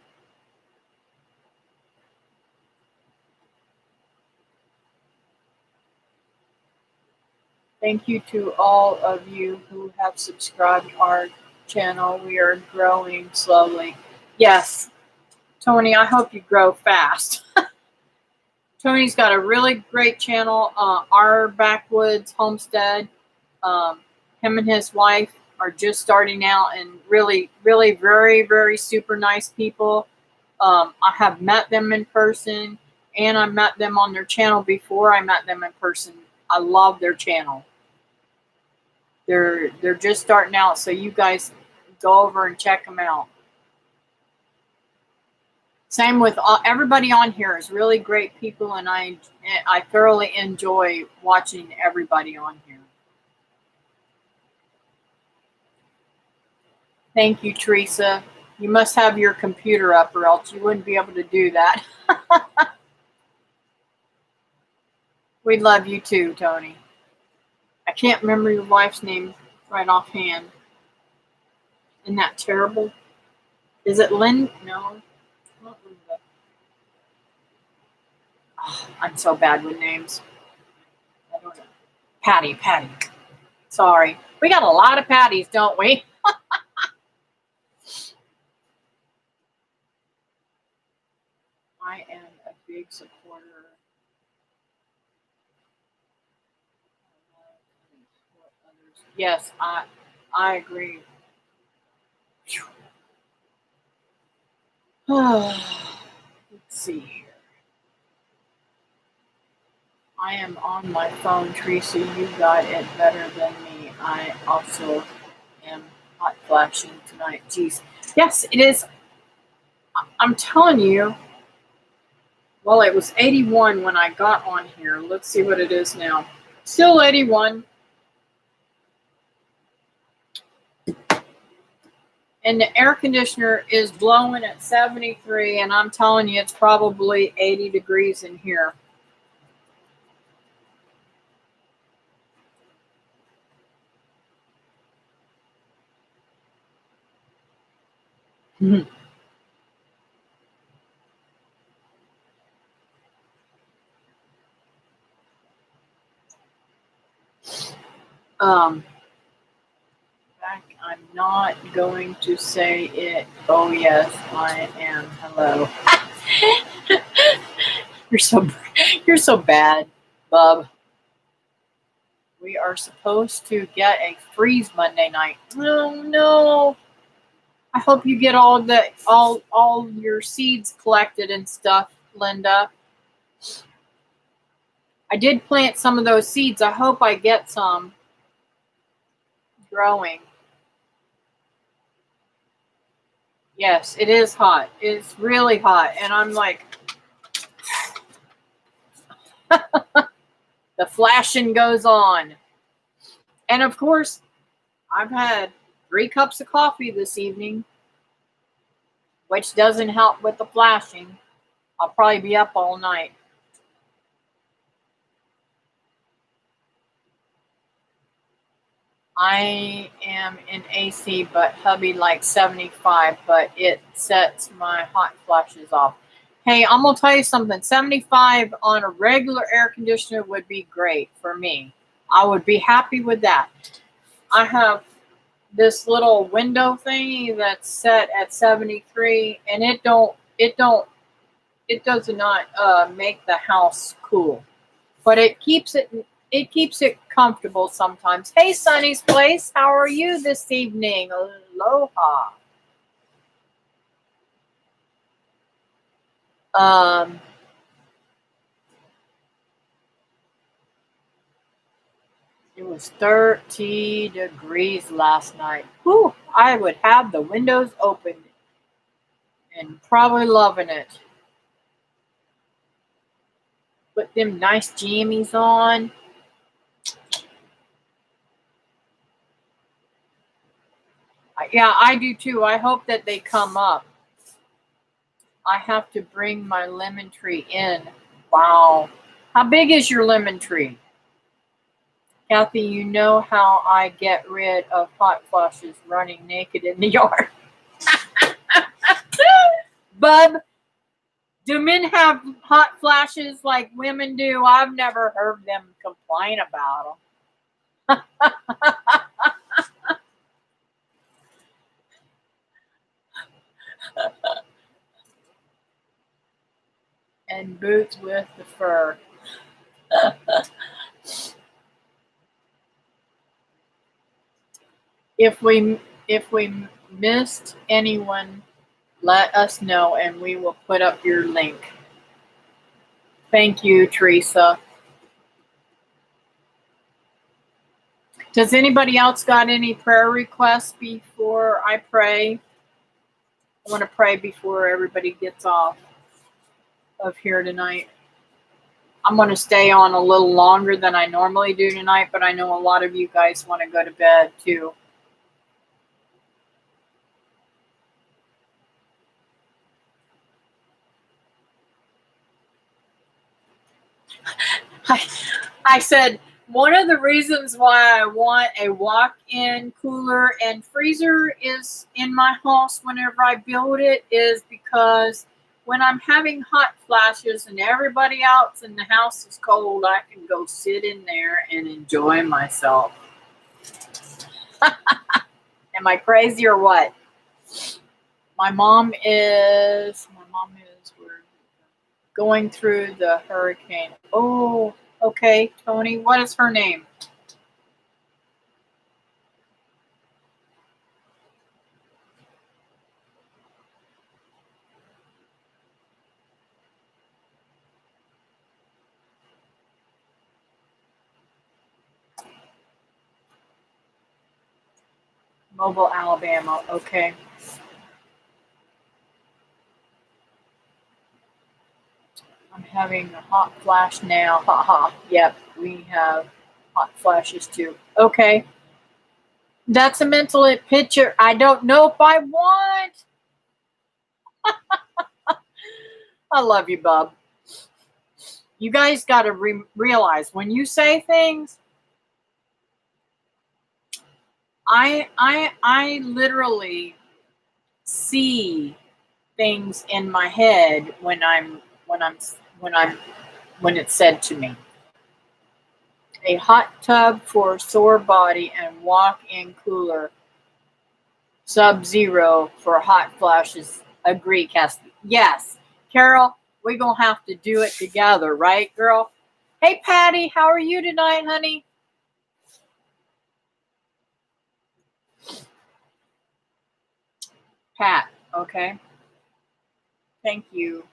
Thank you to all of you who have subscribed to our channel. We are growing slowly. Yes, Tony, I hope you grow fast. Tony's got a really great channel, Our Backwoods Homestead. Him and his wife are just starting out, and really, really very, very super nice people. I have met them in person, and I met them on their channel before I met them in person. I love their channel. They're just starting out, so you guys go over and check them out. Same with everybody on here is really great people, and I thoroughly enjoy watching everybody on here. Thank you, Teresa. You must have your computer up, or else you wouldn't be able to do that. We love you too, Tony. I can't remember your wife's name right offhand. Isn't that terrible? Is it Lynn? No, not Linda. Oh, I'm so bad with names. I don't know. Patty. Sorry. We got a lot of Patties, don't we? I am a big supporter. Yes, I agree. Let's see here. I am on my phone, Teresa. You got it better than me. I also am hot flashing tonight. Jeez. Yes, it is. I'm telling you. Well, it was 81 when I got on here. Let's see what it is now. Still 81. And the air conditioner is blowing at 73, and I'm telling you, it's probably 80 degrees in here. Mhm. Um, I'm not going to say it. Oh yes, I am. Hello. You're so you're so bad, bub. We are supposed to get a freeze Monday night. Oh no. I hope you get all your seeds collected and stuff, Linda. I did plant some of those seeds. I hope I get some growing. Yes, it is hot. It's really hot. And I'm like, the flashing goes on. And of course, I've had 3 cups of coffee this evening, which doesn't help with the flashing. I'll probably be up all night. I am in AC, but hubby likes 75, but it sets my hot flashes off. Hey, I'm going to tell you something. 75 on a regular air conditioner would be great for me. I would be happy with that. I have this little window thingy that's set at 73, and it does not make the house cool, but it keeps it comfortable sometimes. Hey, Sunny's Place, how are you this evening? Aloha. Um, it was 30 degrees last night. Whew, I would have the windows open and probably loving it. Put them nice jammies on. Yeah, I do too. I hope that they come up. I have to bring my lemon tree in. Wow. How big is your lemon tree? Kathy, you know how I get rid of hot flushes running naked in the yard. Bub, do men have hot flashes like women do? I've never heard them complain about them. And boots with the fur. if we missed anyone, let us know and we will put up your link. Thank you, Teresa. Does anybody else got any prayer requests before I pray? I want to pray before everybody gets off of here tonight. I'm going to stay on a little longer than I normally do tonight, but I know a lot of you guys want to go to bed too. I said, one of the reasons why I want a walk-in cooler and freezer is in my house whenever I build it is because when I'm having hot flashes and everybody else in the house is cold, I can go sit in there and enjoy myself. Am I crazy or what? My mom is we're going through the hurricane. Oh, okay, Tony, what is her name? Mobile, Alabama. Okay. I'm having a hot flash now. Haha. Yep, we have hot flashes too. Okay. That's a mental picture. I don't know if I want. I love you, bub. You guys got to realize when you say things, I literally see things in my head when it's said to me. A hot tub for sore body and walk-in cooler. Sub-zero for hot flashes. Agree, Cassie. Yes, Carol, we're gonna have to do it together, right, girl? Hey, Patty, how are you tonight, honey? Pat, okay. Thank you.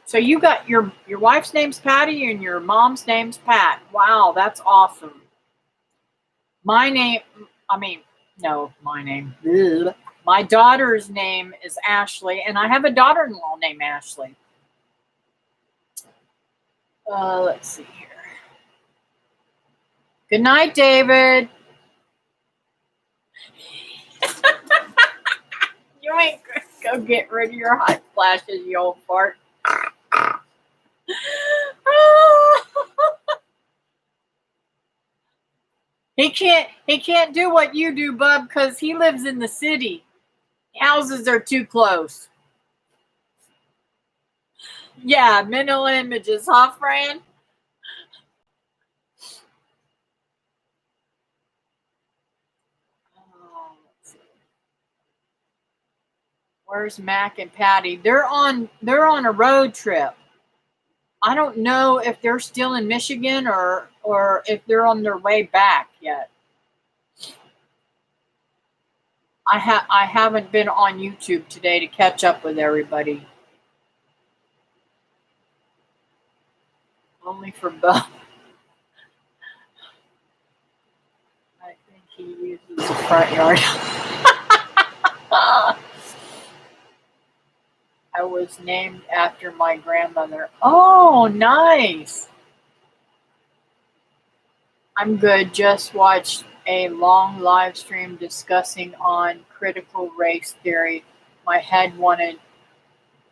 So you got your wife's name's Patty and your mom's name's Pat. Wow, that's awesome. My name, I mean, no, my name. Ugh. My daughter's name is Ashley, and I have a daughter-in-law named Ashley. Let's see here. Good night, David. You ain't gonna go get rid of your hot flashes, you old fart. He can't do what you do, bub, because he lives in the city. Houses are too close. Yeah, mental images, huh, Fran? Where's Mac and Patty? They're on a road trip. I don't know if they're still in Michigan or if they're on their way back yet. I haven't been on YouTube today to catch up with everybody. Only for Bub. I think he uses the front yard. I was named after my grandmother. Oh, nice. I'm good. Just watched a long live stream discussing on critical race theory. My head wanted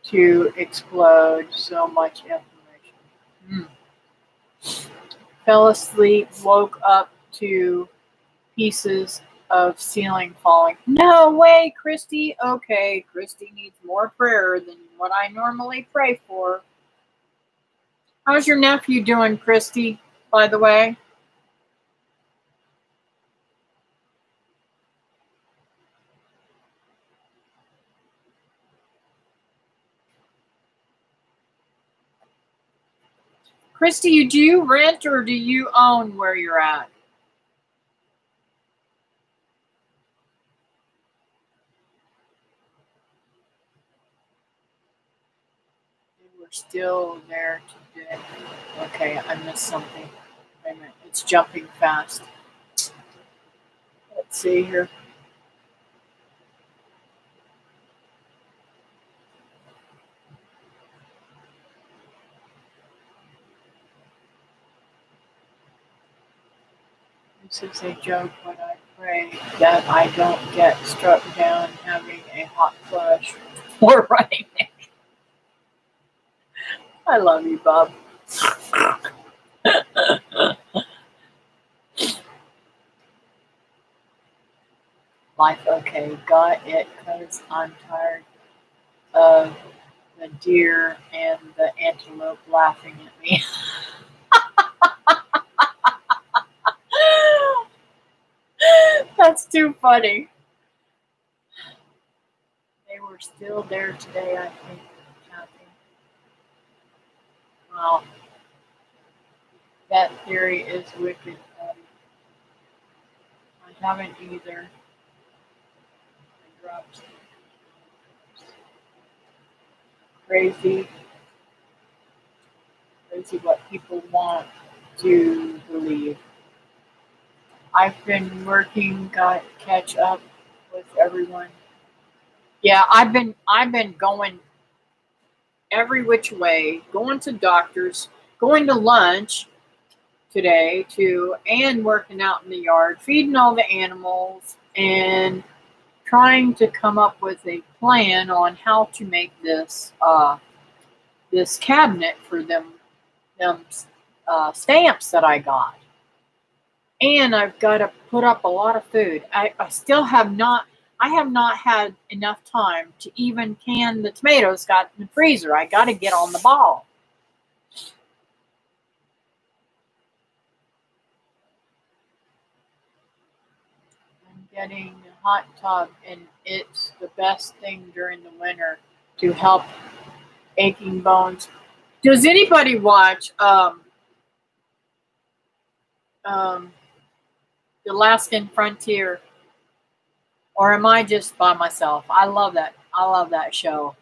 to explode. So much information. Fell asleep, woke up to pieces of ceiling falling. No way, Christy. Okay, Christy needs more prayer than what I normally pray for. How's your nephew doing, Christy, by the way? Christy, do you rent or do you own where you're at? We're still there today. Okay, I missed something. Wait a minute, it's jumping fast. Let's see here. This is a joke, but I pray that I don't get struck down having a hot flash or right. I love you, Bob. Life okay, got it, because I'm tired of the deer and the antelope laughing at me. That's too funny. They were still there today, I think, Kathy. Wow. That theory is wicked, Patty. I haven't either. I dropped crazy what people want. do believe. I've been working, got catch up with everyone. Yeah, I've been going every which way, going to doctors, going to lunch today too, and working out in the yard, feeding all the animals, and trying to come up with a plan on how to make this cabinet for them stamps that I got. And I've got to put up a lot of food. I still have not. I have not had enough time to even can the tomatoes got in the freezer. I got to get on the ball. I'm getting a hot tub, and it's the best thing during the winter to help aching bones. Does anybody watch um, The Alaskan Frontier, or am I just by myself? I love that. I love that show.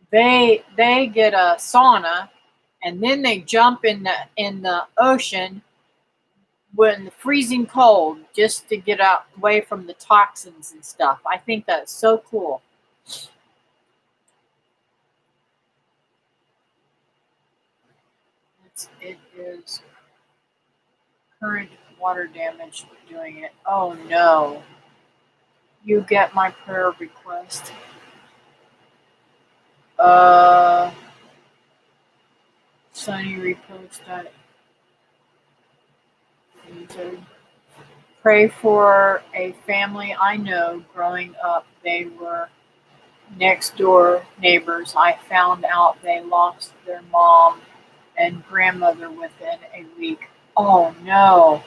They get a sauna, and then they jump in the ocean when the freezing cold just to get out away from the toxins and stuff. I think that's so cool. It is current water damage doing it. Oh no. You get my prayer request. Uh Sunny repost that. Pray for a family I know growing up. They were next door neighbors. I found out they lost their mom and grandmother within a week. Oh no,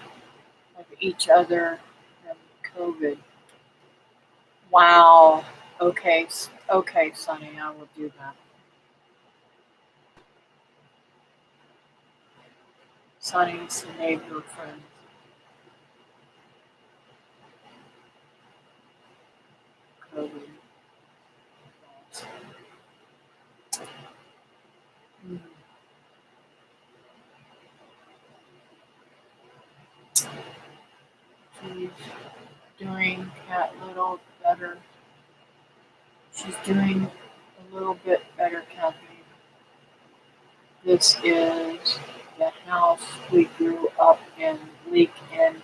of each other from COVID. Wow. Okay, okay, Sonny, I will do that. Sonny's neighbor friend. COVID. Mm. She's doing cat little better. She's doing a little bit better, Kathy. This is the house we grew up in. Leak in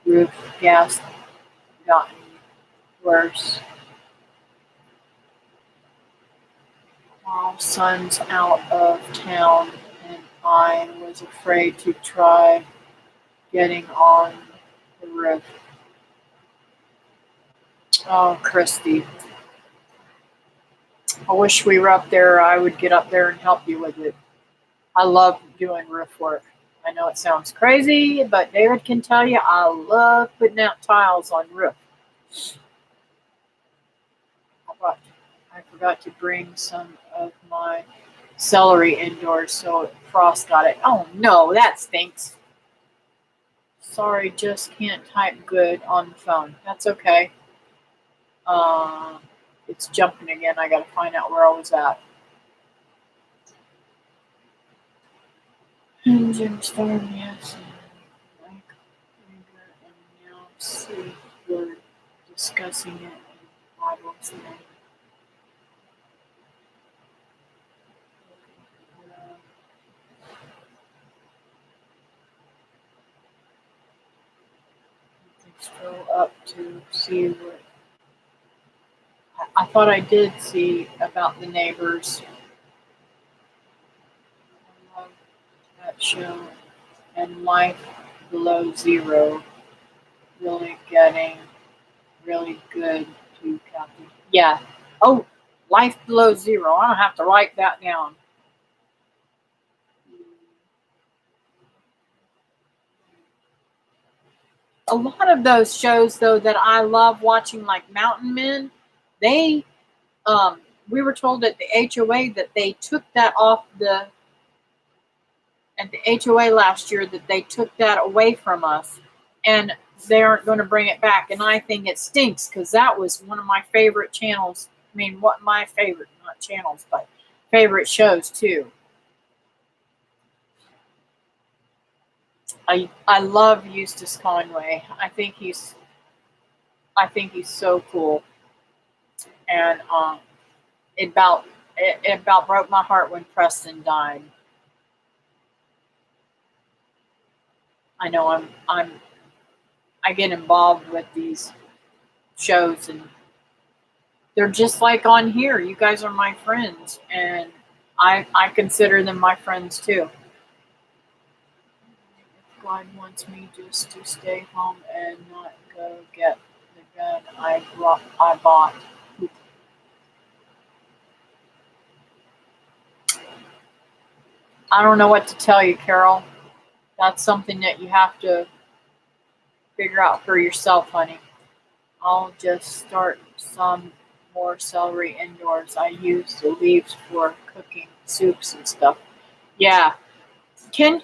roof, gas gotten worse. While son's out of town, and I was afraid to try getting on the roof. Oh, Christy, I wish we were up there. I would get up there and help you with it. I love doing roof work. I know it sounds crazy, but David can tell you I love putting out tiles on roof. I forgot to bring some of my celery indoors, so Frost got it. Oh no, that stinks. Sorry, just can't type good on the phone. That's okay. Uh, it's jumping again. I gotta find out where I was at. Engine storm, yes. Like, and now see, we're discussing it in Bible today. Scroll up to see what I thought I did see about the neighbors. I love that show. And Life Below Zero. Really getting really good too, Kathy. Yeah. Oh, Life Below Zero. I don't have to write that down. A lot of those shows though that I love watching, like Mountain Men, they we were told at the HOA that they took that off the at the HOA last year, that they took that away from us, and they aren't going to bring it back. And I think it stinks, because that was one of my favorite channels. I mean, what my favorite, not channels, but favorite shows too. I love Eustace Conway. I think he's so cool, and it about broke my heart when Preston died. I know I get involved with these shows, and they're just like on here. You guys are my friends, and I consider them my friends too. If God wants me just to stay home and not go get the gun I bought. I don't know what to tell you, Carol. That's something that you have to figure out for yourself, honey. I'll just start some more celery indoors. I use the leaves for cooking soups and stuff. Yeah. Can't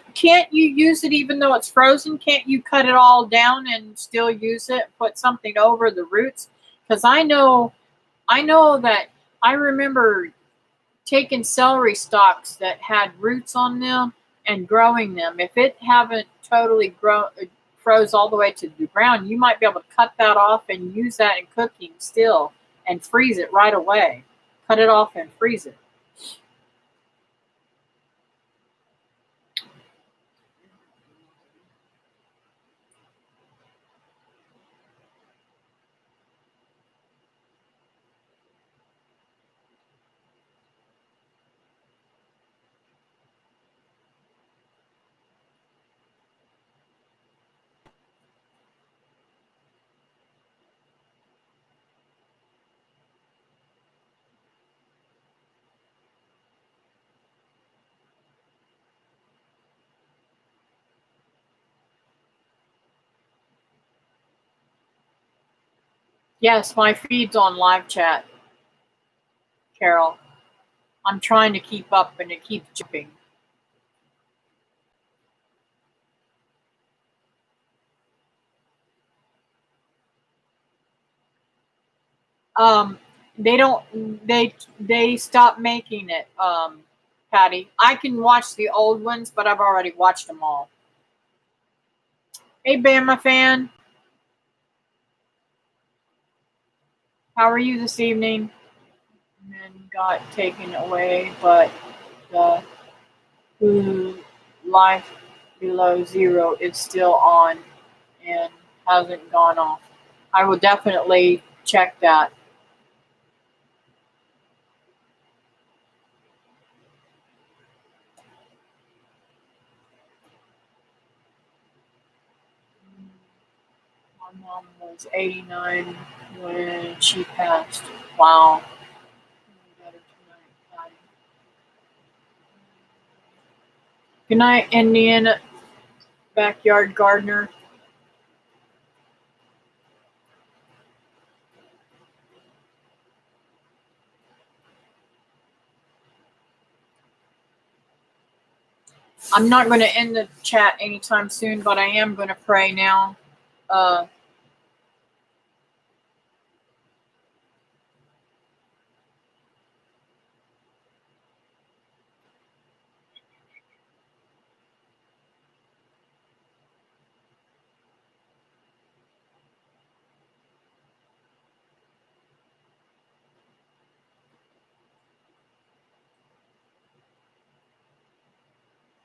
you use it even though it's frozen? Can't you cut it all down and still use it? Put something over the roots? Because I know that I remember taking celery stalks that had roots on them and growing them. If it haven't totally froze all the way to the ground, you might be able to cut that off and use that in cooking still and freeze it right away. Cut it off and freeze it. Yes, my feed's on live chat, Carol. I'm trying to keep up and it keeps jumping. Um, they stopped making it, Patty. I can watch the old ones, but I've already watched them all. Hey, Bama fan, how are you this evening? And then got taken away, but the who life below zero is still on and hasn't gone off. I will definitely check that. My mom was 89 when she passed. Wow. Good night, Indiana backyard gardener. I'm not going to end the chat anytime soon, but I am going to pray now. Uh,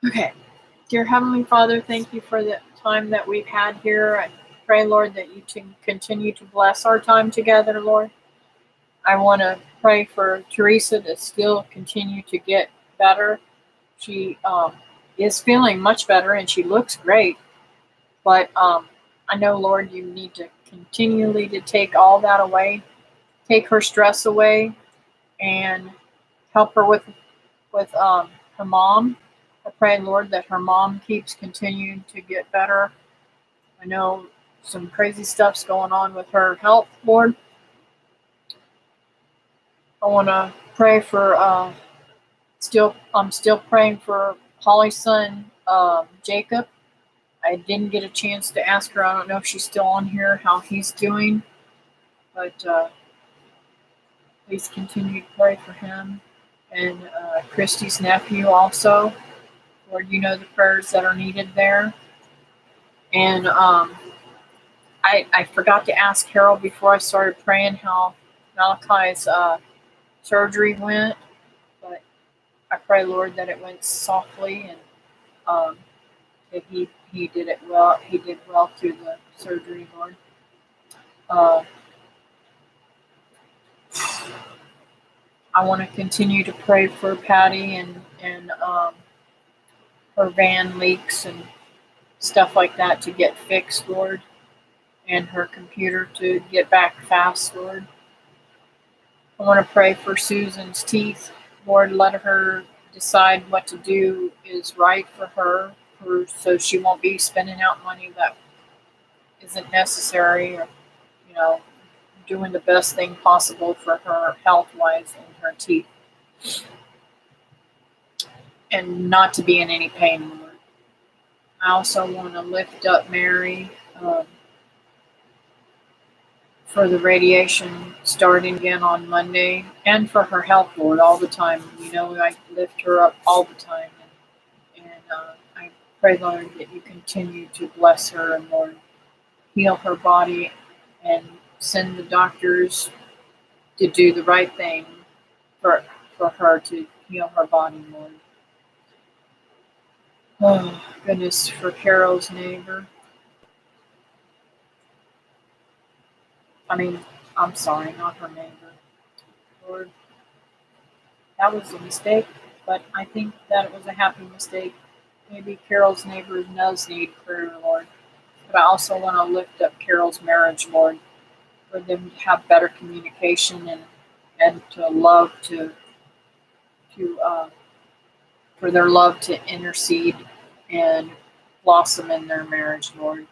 okay. Dear Heavenly Father, thank you for the time that we've had here. I pray, Lord, that you continue to bless our time together, Lord. I want to pray for Teresa to still continue to get better. She is feeling much better and she looks great. But I know, Lord, you need to continually to take all that away, take her stress away, and help her with her mom. I pray, Lord, that her mom keeps continuing to get better. I know some crazy stuff's going on with her health, Lord. I want to pray for I'm still praying for Holly's son, Jacob. I didn't get a chance to ask her. I don't know if she's still on here, how he's doing, but please continue to pray for him and Christy's nephew also. Lord, you know the prayers that are needed there. And I forgot to ask Carol before I started praying how Malachi's surgery went, but I pray, Lord, that it went softly and that he did it well. He did well through the surgery, Lord. Uh, I want to continue to pray for Patty and her van leaks and stuff like that to get fixed, Lord, and her computer to get back fast, Lord. I want to pray for Susan's teeth. Lord, let her decide what to do is right for her, so she won't be spending out money that isn't necessary, or, you know, doing the best thing possible for her health-wise in her teeth. And not to be in any pain, Lord. I also want to lift up Mary for the radiation starting again on Monday, and for her health, Lord, all the time. You know, I lift her up all the time. And I pray, Lord, that you continue to bless her and, Lord, heal her body and send the doctors to do the right thing for her to heal her body, Lord. Oh, goodness, for Carol's neighbor. I'm sorry, not her neighbor. Lord, that was a mistake, but I think that it was a happy mistake. Maybe Carol's neighbor does need prayer, Lord. But I also want to lift up Carol's marriage, Lord, for them to have better communication and to love to for their love to intercede and blossom in their marriage, Lord.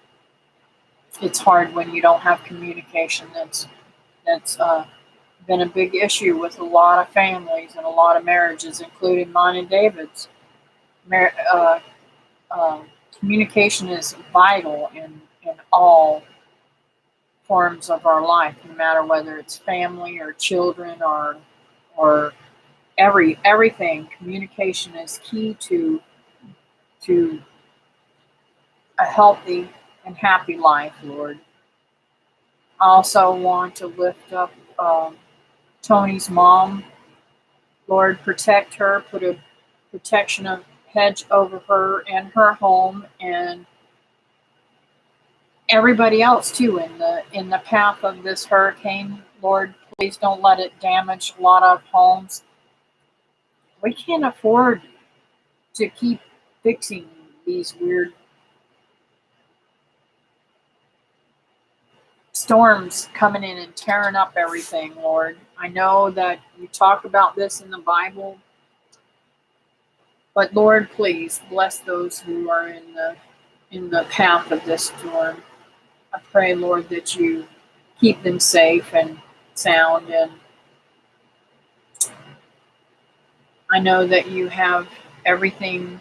It's hard when you don't have communication. That's been a big issue with a lot of families and a lot of marriages, including mine and David's. Communication is vital in all forms of our life, no matter whether it's family or children or everything. Communication is key to a healthy and happy life, Lord. I also want to lift up Tony's mom. Lord, protect her, put a protection of hedge over her and her home and everybody else too in the path of this hurricane. Lord, please don't let it damage a lot of homes. We can't afford to keep fixing these weird storms coming in and tearing up everything, Lord. I know that you talk about this in the Bible, but Lord, please bless those who are in the path of this storm. I pray, Lord, that you keep them safe and sound, and I know that you have everything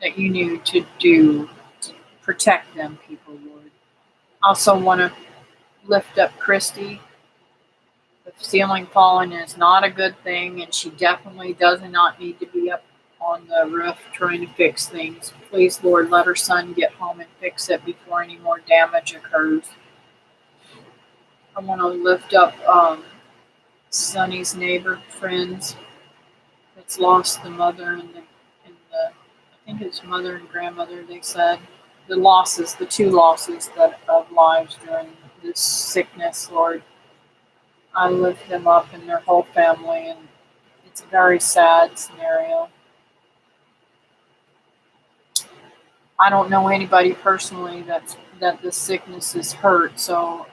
that you need to do to protect them, people, Lord. Also want to lift up Christy. The ceiling falling is not a good thing, and she definitely does not need to be up on the roof trying to fix things. Please, Lord, let her son get home and fix it before any more damage occurs. I want to lift up Sonny's neighbor friends that's lost the mother and the I think it's mother and grandmother. They said the two losses that of lives during this sickness, Lord. I lift them up and their whole family, and it's a very sad scenario. I don't know anybody personally that this sickness has hurt, so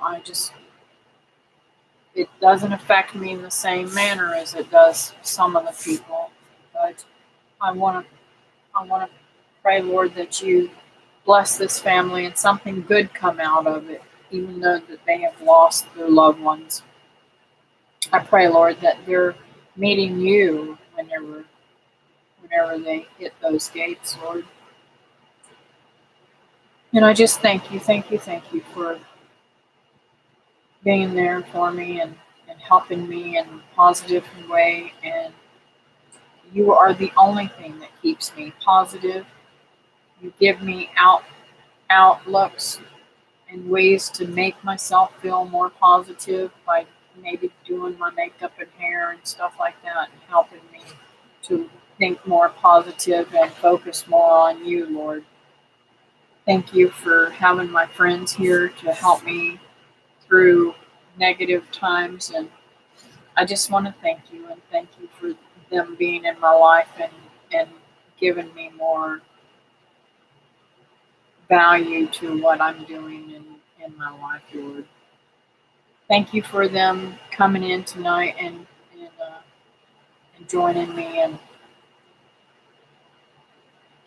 it doesn't affect me in the same manner as it does some of the people. But I want to pray, Lord, that you bless this family and something good come out of it, even though that they have lost their loved ones. I pray, Lord, that they're meeting you whenever they hit those gates, Lord. And I just thank you for being there for me and helping me in a positive way. And You are the only thing that keeps me positive. You give me outlooks and ways to make myself feel more positive by maybe doing my makeup and hair and stuff like that, and helping me to think more positive and focus more on you, Lord. Thank you for having my friends here to help me through negative times. And I just want to thank you and thank you for them being in my life and giving me more value to what I'm doing in my life, Lord. Thank you for them coming in tonight and joining me, and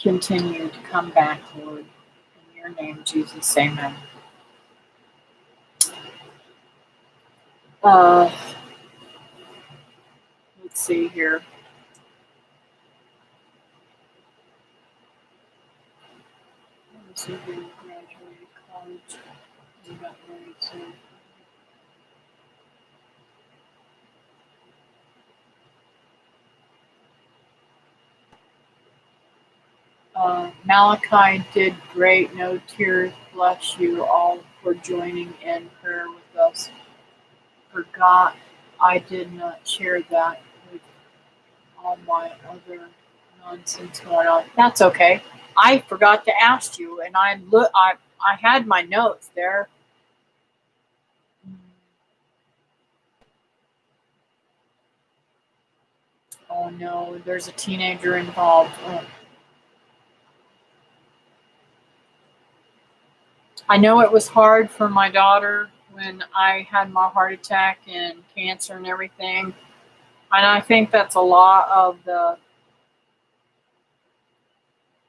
continue to come back, Lord. In your name, Jesus, amen. Uh, let's see here. Let's see here. Graduated college. We got married soon. Malachi did great. No tears. Bless you all for joining in prayer with us. Forgot I did not share that with all my other nonsense going on. That's okay. I forgot to ask you, and I had my notes there. Oh no, there's a teenager involved. Oh. I know it was hard for my daughter when I had my heart attack and cancer and everything. And I think that's a lot of the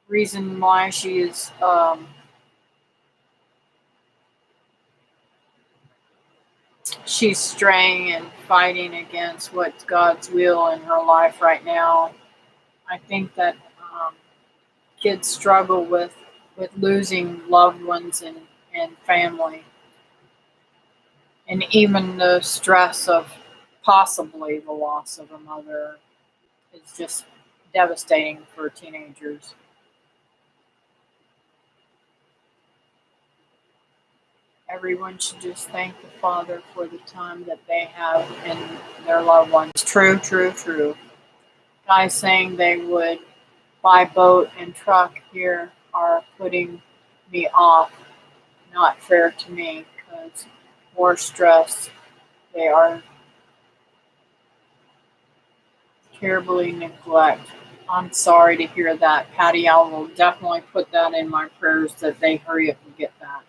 reason why she's straying and fighting against what's God's will in her life right now. I think that kids struggle with losing loved ones and family, and even the stress of possibly the loss of a mother is just devastating for teenagers. Everyone should just thank the Father for the time that they have in their loved ones. True, true, true. Guys saying they would buy boat and truck here are putting me off. Not fair to me, because more stress. They are terribly neglect. I'm sorry to hear that, Patty. I will definitely put that in my prayers that they hurry up and get that.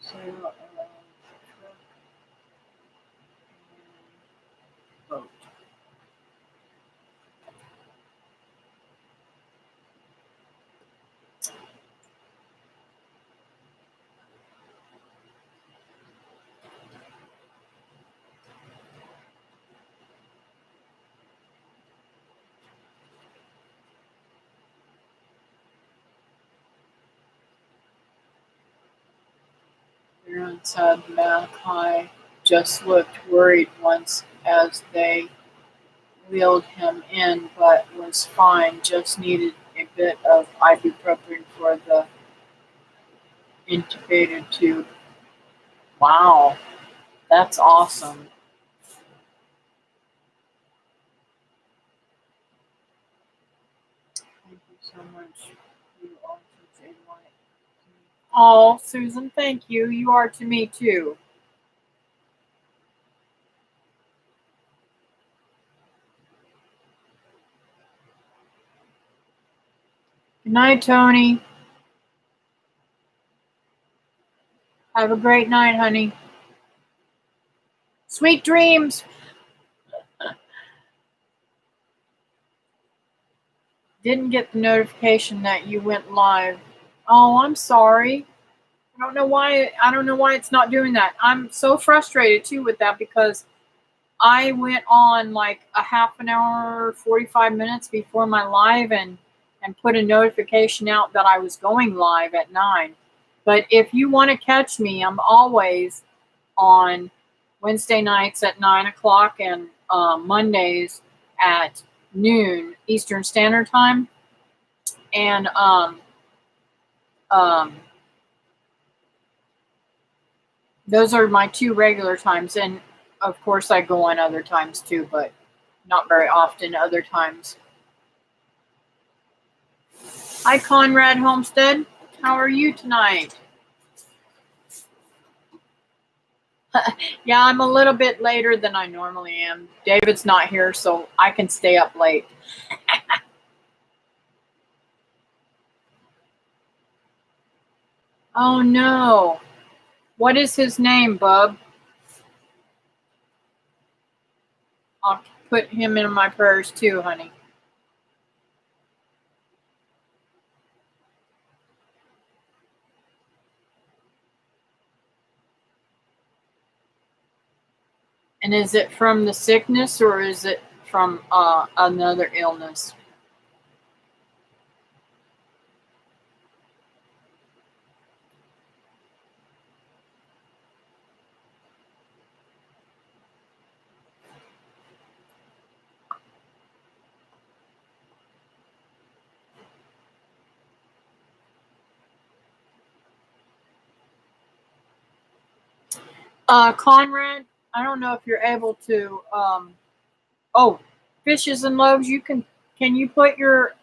So, vote. Aaron said Malachi just looked worried once as they wheeled him in, but was fine. Just needed a bit of ibuprofen for the intubated tube. Wow, that's awesome. Thank you so much. You are such a light. Oh, Susan, thank you. You are to me too. Good night, Tony. Have a great night, honey. Sweet dreams. Didn't get the notification that you went live. Oh, I'm sorry. I don't know why it's not doing that. I'm so frustrated too with that, because I went on like a half an hour, 45 minutes before my live and put a notification out that I was going live at 9. But if you want to catch me, I'm always on Wednesday nights at 9 o'clock and Mondays at noon Eastern Standard Time. And um, those are my two regular times. And of course, I go on other times too, but not very often other times. Hi, Conrad Homestead. How are you tonight? Yeah, I'm a little bit later than I normally am. David's not here, so I can stay up late. Oh, no. What is his name, bub? I'll put him in my prayers too, honey. And is it from the sickness or is it from another illness? Conrad, I don't know if you're able to. Oh, Fishes and Loaves. Can you put your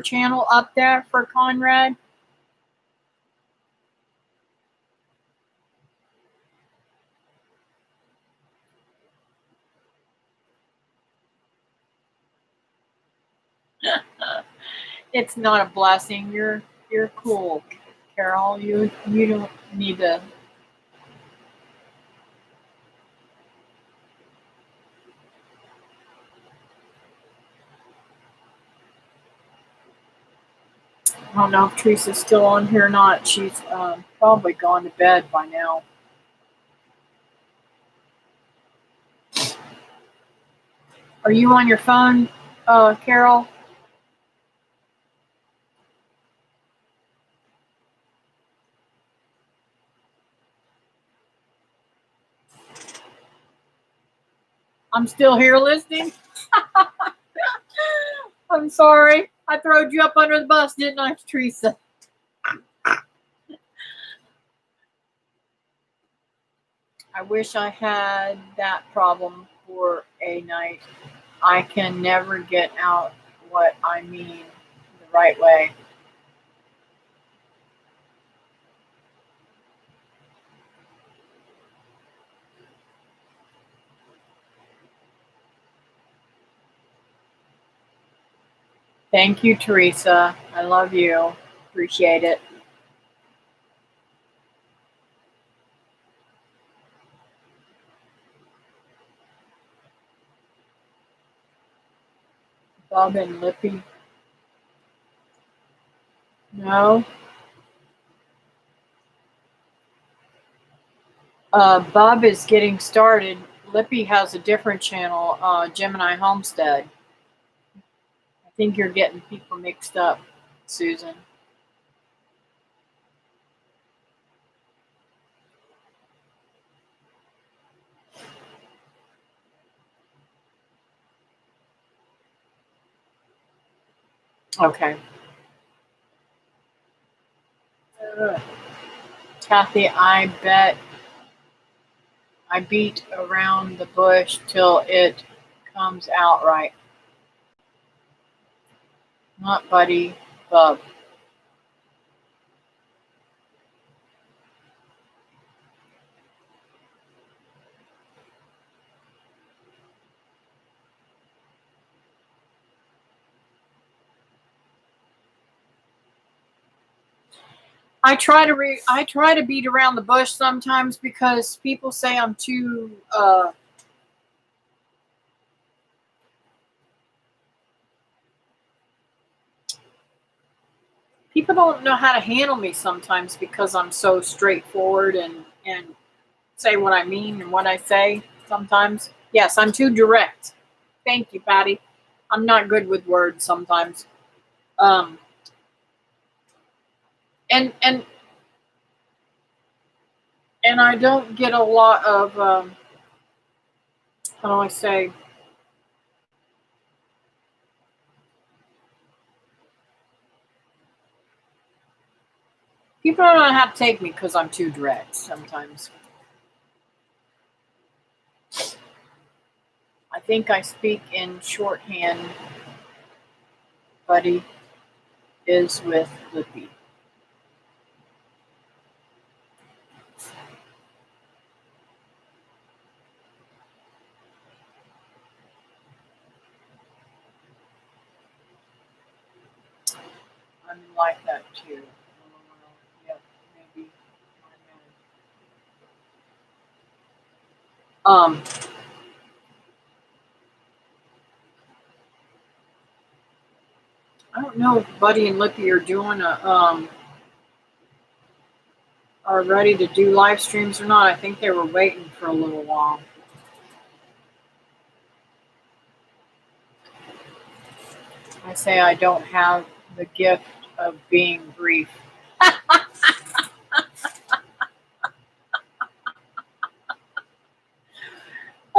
channel up there for Conrad? It's not a blessing. You're cool, Carol. You don't need to. I don't know if Teresa's still on here or not. She's probably gone to bed by now. Are you on your phone, Carol? I'm still here listening. I'm sorry. I throwed you up under the bus, didn't I, Teresa? I wish I had that problem for a night. I can never get out what I mean the right way. Thank you, Teresa. I love you. Appreciate it. Bob and Lippy. No. Bob is getting started. Lippy has a different channel, Gemini Homestead. I think you're getting people mixed up, Susan. Okay. Kathy, I bet I beat around the bush till it comes out right. Not Buddy, Bub. I try to beat around the bush sometimes because people say I'm too people don't know how to handle me sometimes because I'm so straightforward and say what I mean and what I say sometimes. Yes, I'm too direct. Thank you, Patty. I'm not good with words sometimes. Um and And I don't get a lot of, how do I say, people don't have to take me because I'm too direct sometimes. I think I speak in shorthand. Buddy is with Lippy. I'm like that too. Yep, maybe. I don't know if Buddy and Lippy are doing are ready to do live streams or not. I think they were waiting for a little while. I say I don't have the gift of being brief.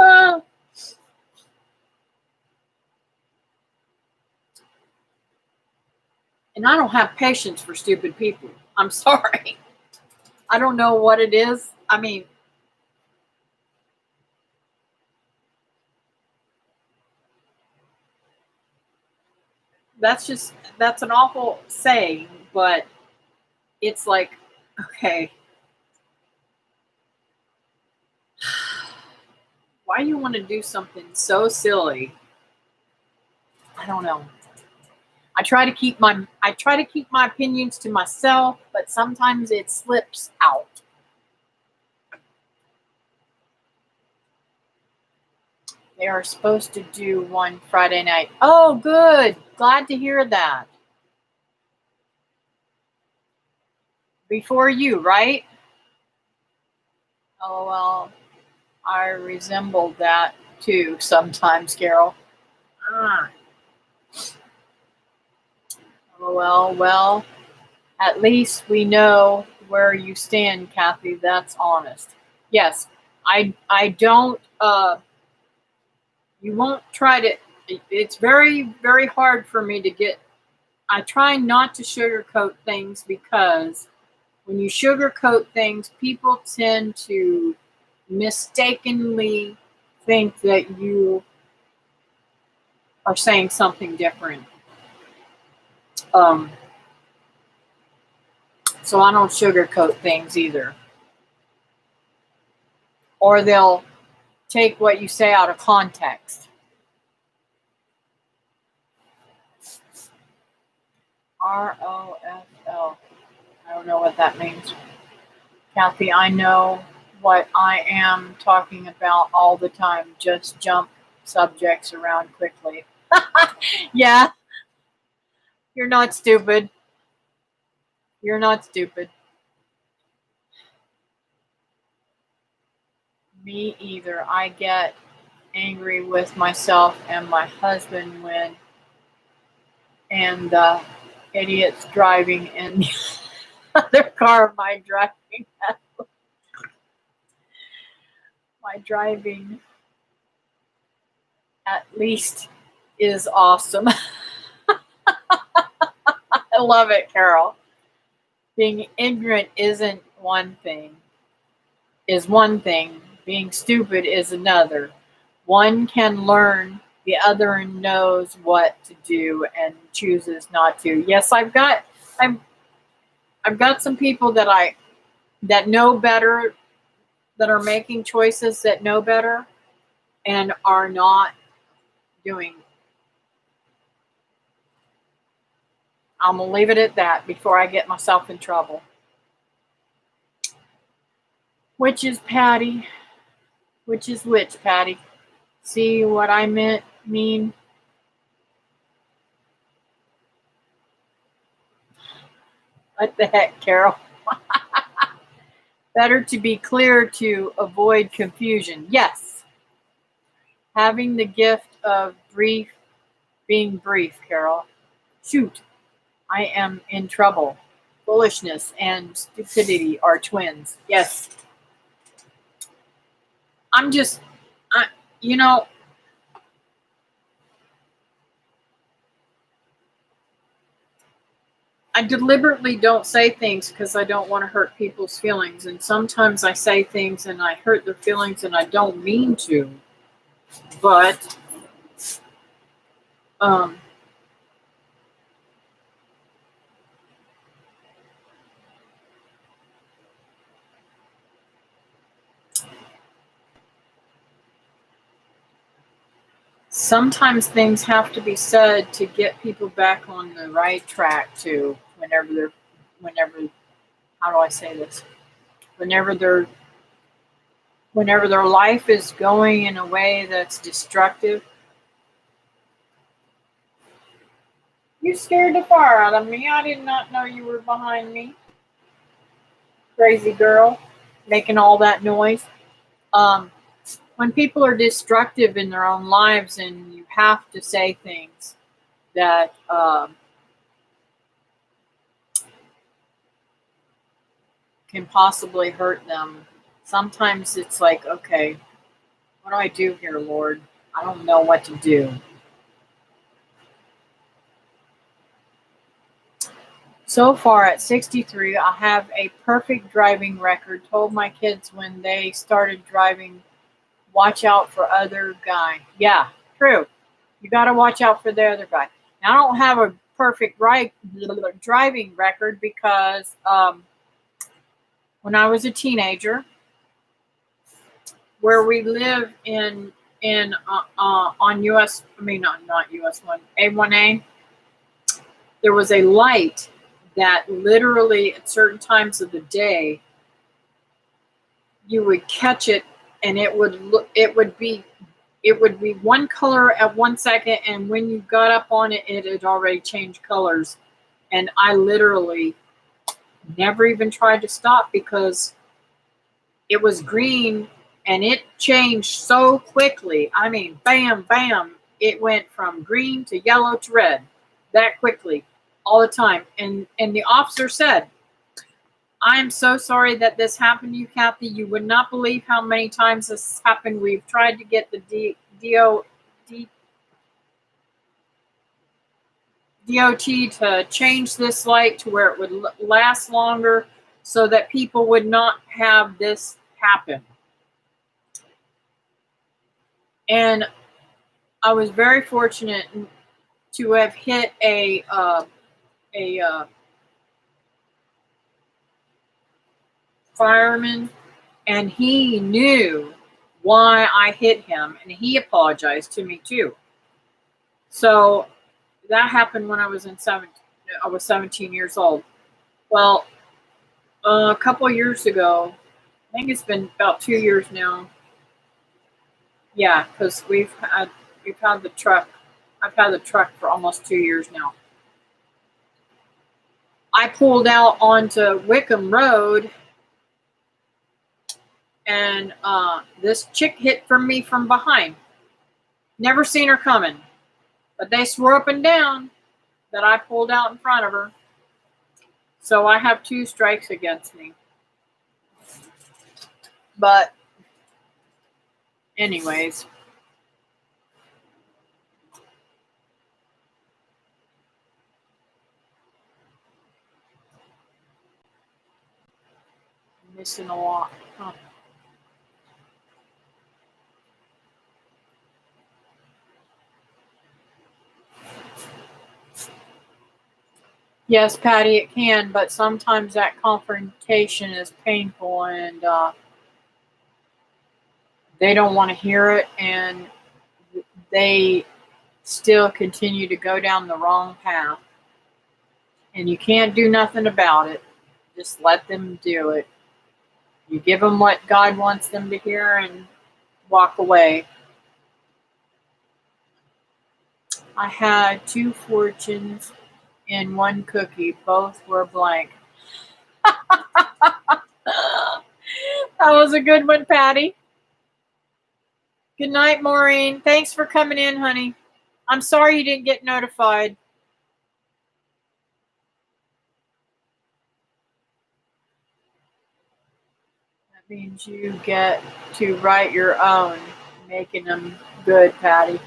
Uh, and I don't have patience for stupid people. I'm sorry. I don't know what it is. I mean, that's an awful saying, but it's like, okay, why you want to do something so silly? I don't know. I try to keep my opinions to myself, but sometimes it slips out. They are supposed to do one Friday night. Oh, good. Glad to hear that. Before you, right? Oh, well, I resemble that too sometimes, Carol. Ah. Oh, well, at least we know where you stand, Kathy. That's honest. Yes, I don't, you won't try to, it's very, very hard for me to get, I try not to sugarcoat things because when you sugarcoat things, people tend to mistakenly think that you are saying something different. So I don't sugarcoat things either. Or they'll take what you say out of context. ROFL. I don't know what that means. Kathy, I know what I am talking about all the time. Just jump subjects around quickly. Yeah, you're not stupid. You're not stupid. Me either. I get angry with myself and my husband when and the idiots driving in the other car. My driving at least is awesome. I love it, Carol. Being ignorant isn't one thing. Is one thing. Being stupid is another. One can learn, the other knows what to do and chooses not to. Yes, I've got some people that know better, that are making choices that know better and are not doing. I'm gonna leave it at that before I get myself in trouble. Which is Patty? Which is which, Patty? See what I mean? What the heck, Carol? Better to be clear to avoid confusion. Yes. Having the gift of being brief, Carol. Shoot, I am in trouble. Foolishness and stupidity are twins. Yes. I'm just, you know, I deliberately don't say things because I don't want to hurt people's feelings. And sometimes I say things and I hurt their feelings and I don't mean to. But um, sometimes things have to be said to get people back on the right track too. Whenever, how do I say this? Whenever they're, whenever their life is going in a way that's destructive. You scared the fire out of me. I did not know you were behind me. Crazy girl, making all that noise. Um, when people are destructive in their own lives and you have to say things that can possibly hurt them, sometimes it's like, okay, what do I do here, Lord? I don't know what to do. So far at 63, I have a perfect driving record. Told my kids when they started driving, watch out for other guy. Yeah, true. You got to watch out for the other guy. Now, I don't have a perfect driving record because when I was a teenager, where we live in on US, I mean not US one, A1A, there was a light that literally at certain times of the day you would catch it and it would be one color at 1 second, and when you got up on it, it had already changed colors. And I literally never even tried to stop because it was green and it changed so quickly. I mean, bam, bam. It went from green to yellow to red that quickly all the time. And the officer said, I am so sorry that this happened to you, Kathy. You would not believe how many times this has happened. We've tried to get the DOT to change this light to where it would last longer so that people would not have this happen. And I was very fortunate to have hit a fireman, and he knew why I hit him, and he apologized to me too. So that happened when I was I was 17 years old. Well, a couple of years ago, I think it's been about 2 years now. Yeah, because we've had the truck. I've had the truck for almost 2 years now. I pulled out onto Wickham Road, and this chick hit from me from behind. Never seen her coming, but they swore up and down that I pulled out in front of her. So I have 2 strikes against me. But anyways, I'm missing a lot. Huh. Yes, Patty, it can, but sometimes that confrontation is painful, and they don't want to hear it, and they still continue to go down the wrong path. And you can't do nothing about it. Just let them do it. You give them what God wants them to hear and walk away. I had 2 fortunes in 1 cookie. Both were blank. That was a good one, Patty. Good night, Maureen. Thanks for coming in, honey. I'm sorry you didn't get notified. Means you get to write your own, making them good, Patty.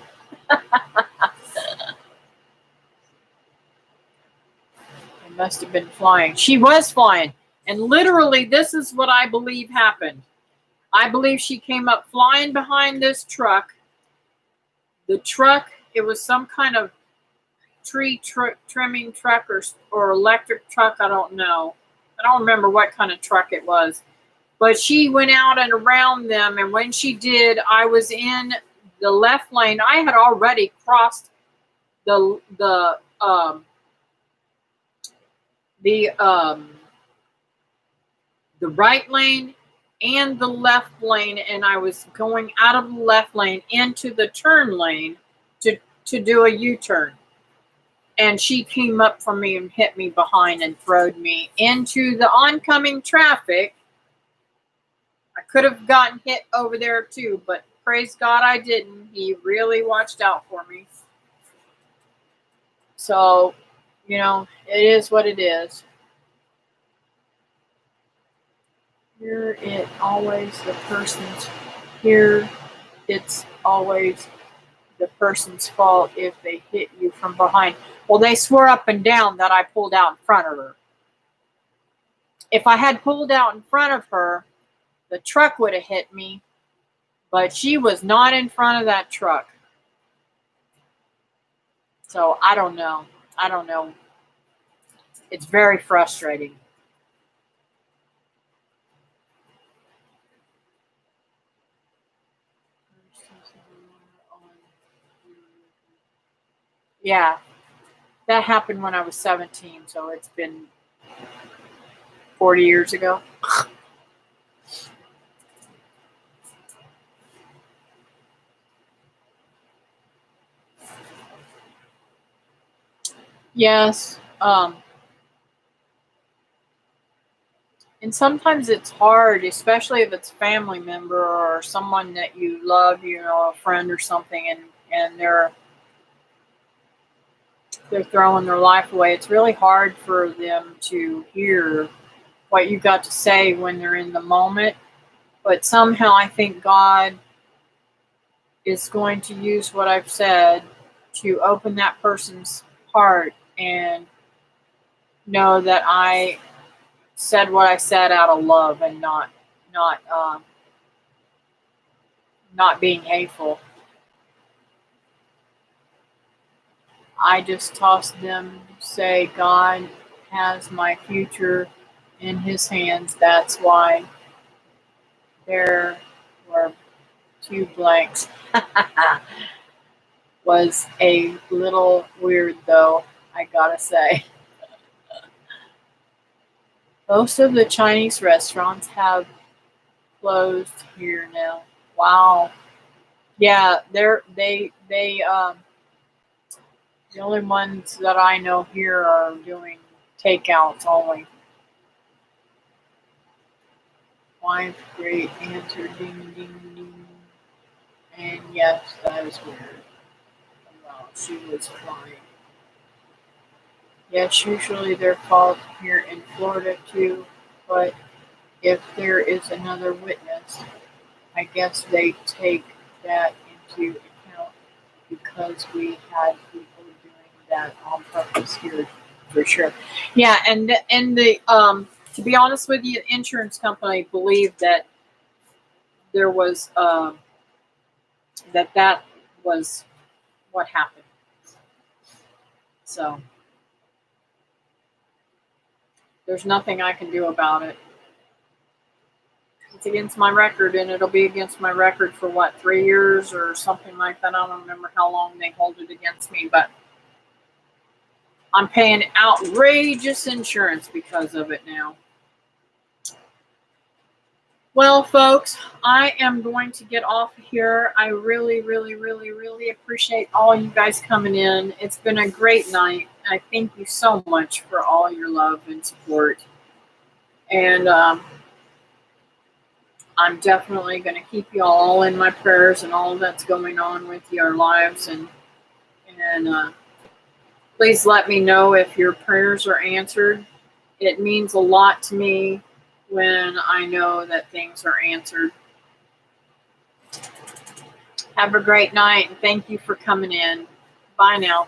It must have been flying. She was flying. And literally, this is what I believe happened. I believe she came up flying behind this truck. The truck, it was some kind of tree trimming truck or electric truck. I don't know. I don't remember what kind of truck it was. But she went out and around them. And when she did, I was in the left lane. I had already crossed the right lane and the left lane, and I was going out of the left lane into the turn lane to do a U-turn. And she came up from me and hit me behind and throwed me into the oncoming traffic. I could have gotten hit over there too, but praise God I didn't. He really watched out for me. So, you know, it is what it is. Here it's always the person's fault if they hit you from behind. Well, they swore up and down that I pulled out in front of her. If I had pulled out in front of her, the truck would have hit me, but she was not in front of that truck. So I don't know. It's very frustrating. Yeah, that happened when I was 17, so it's been 40 years ago. Yes. And sometimes it's hard, especially if it's a family member or someone that you love, you know, a friend or something, and they're throwing their life away. It's really hard for them to hear what you got to say when they're in the moment. But somehow I think God is going to use what I've said to open that person's heart and know that I said what I said out of love and not being hateful. I just tossed them, say God has my future in his hands. That's why there were two blanks. Was a little weird though, I gotta say. Most of the Chinese restaurants have closed here now. Wow. Yeah, they the only ones that I know here are doing takeouts only. Wife, great answer, ding, ding, ding. And yes, that is weird. Wow, she was flying. Yes, usually they're called here in Florida too, but if there is another witness, I guess they take that into account because we had people doing that on purpose here for sure. Yeah, and the to be honest with you, the insurance company believed that there was that was what happened. So there's nothing I can do about it. It's against my record, and it'll be against my record for what, 3 years or something like that. I don't remember how long they hold it against me, but I'm paying outrageous insurance because of it now. Well, folks, I am going to get off here. I really, really, really, really appreciate all you guys coming in. It's been a great night. I thank you so much for all your love and support. And I'm definitely going to keep you all in my prayers and all that's going on with your lives. And please let me know if your prayers are answered. It means a lot to me when I know that things are answered. Have a great night, and thank you for coming in. Bye now.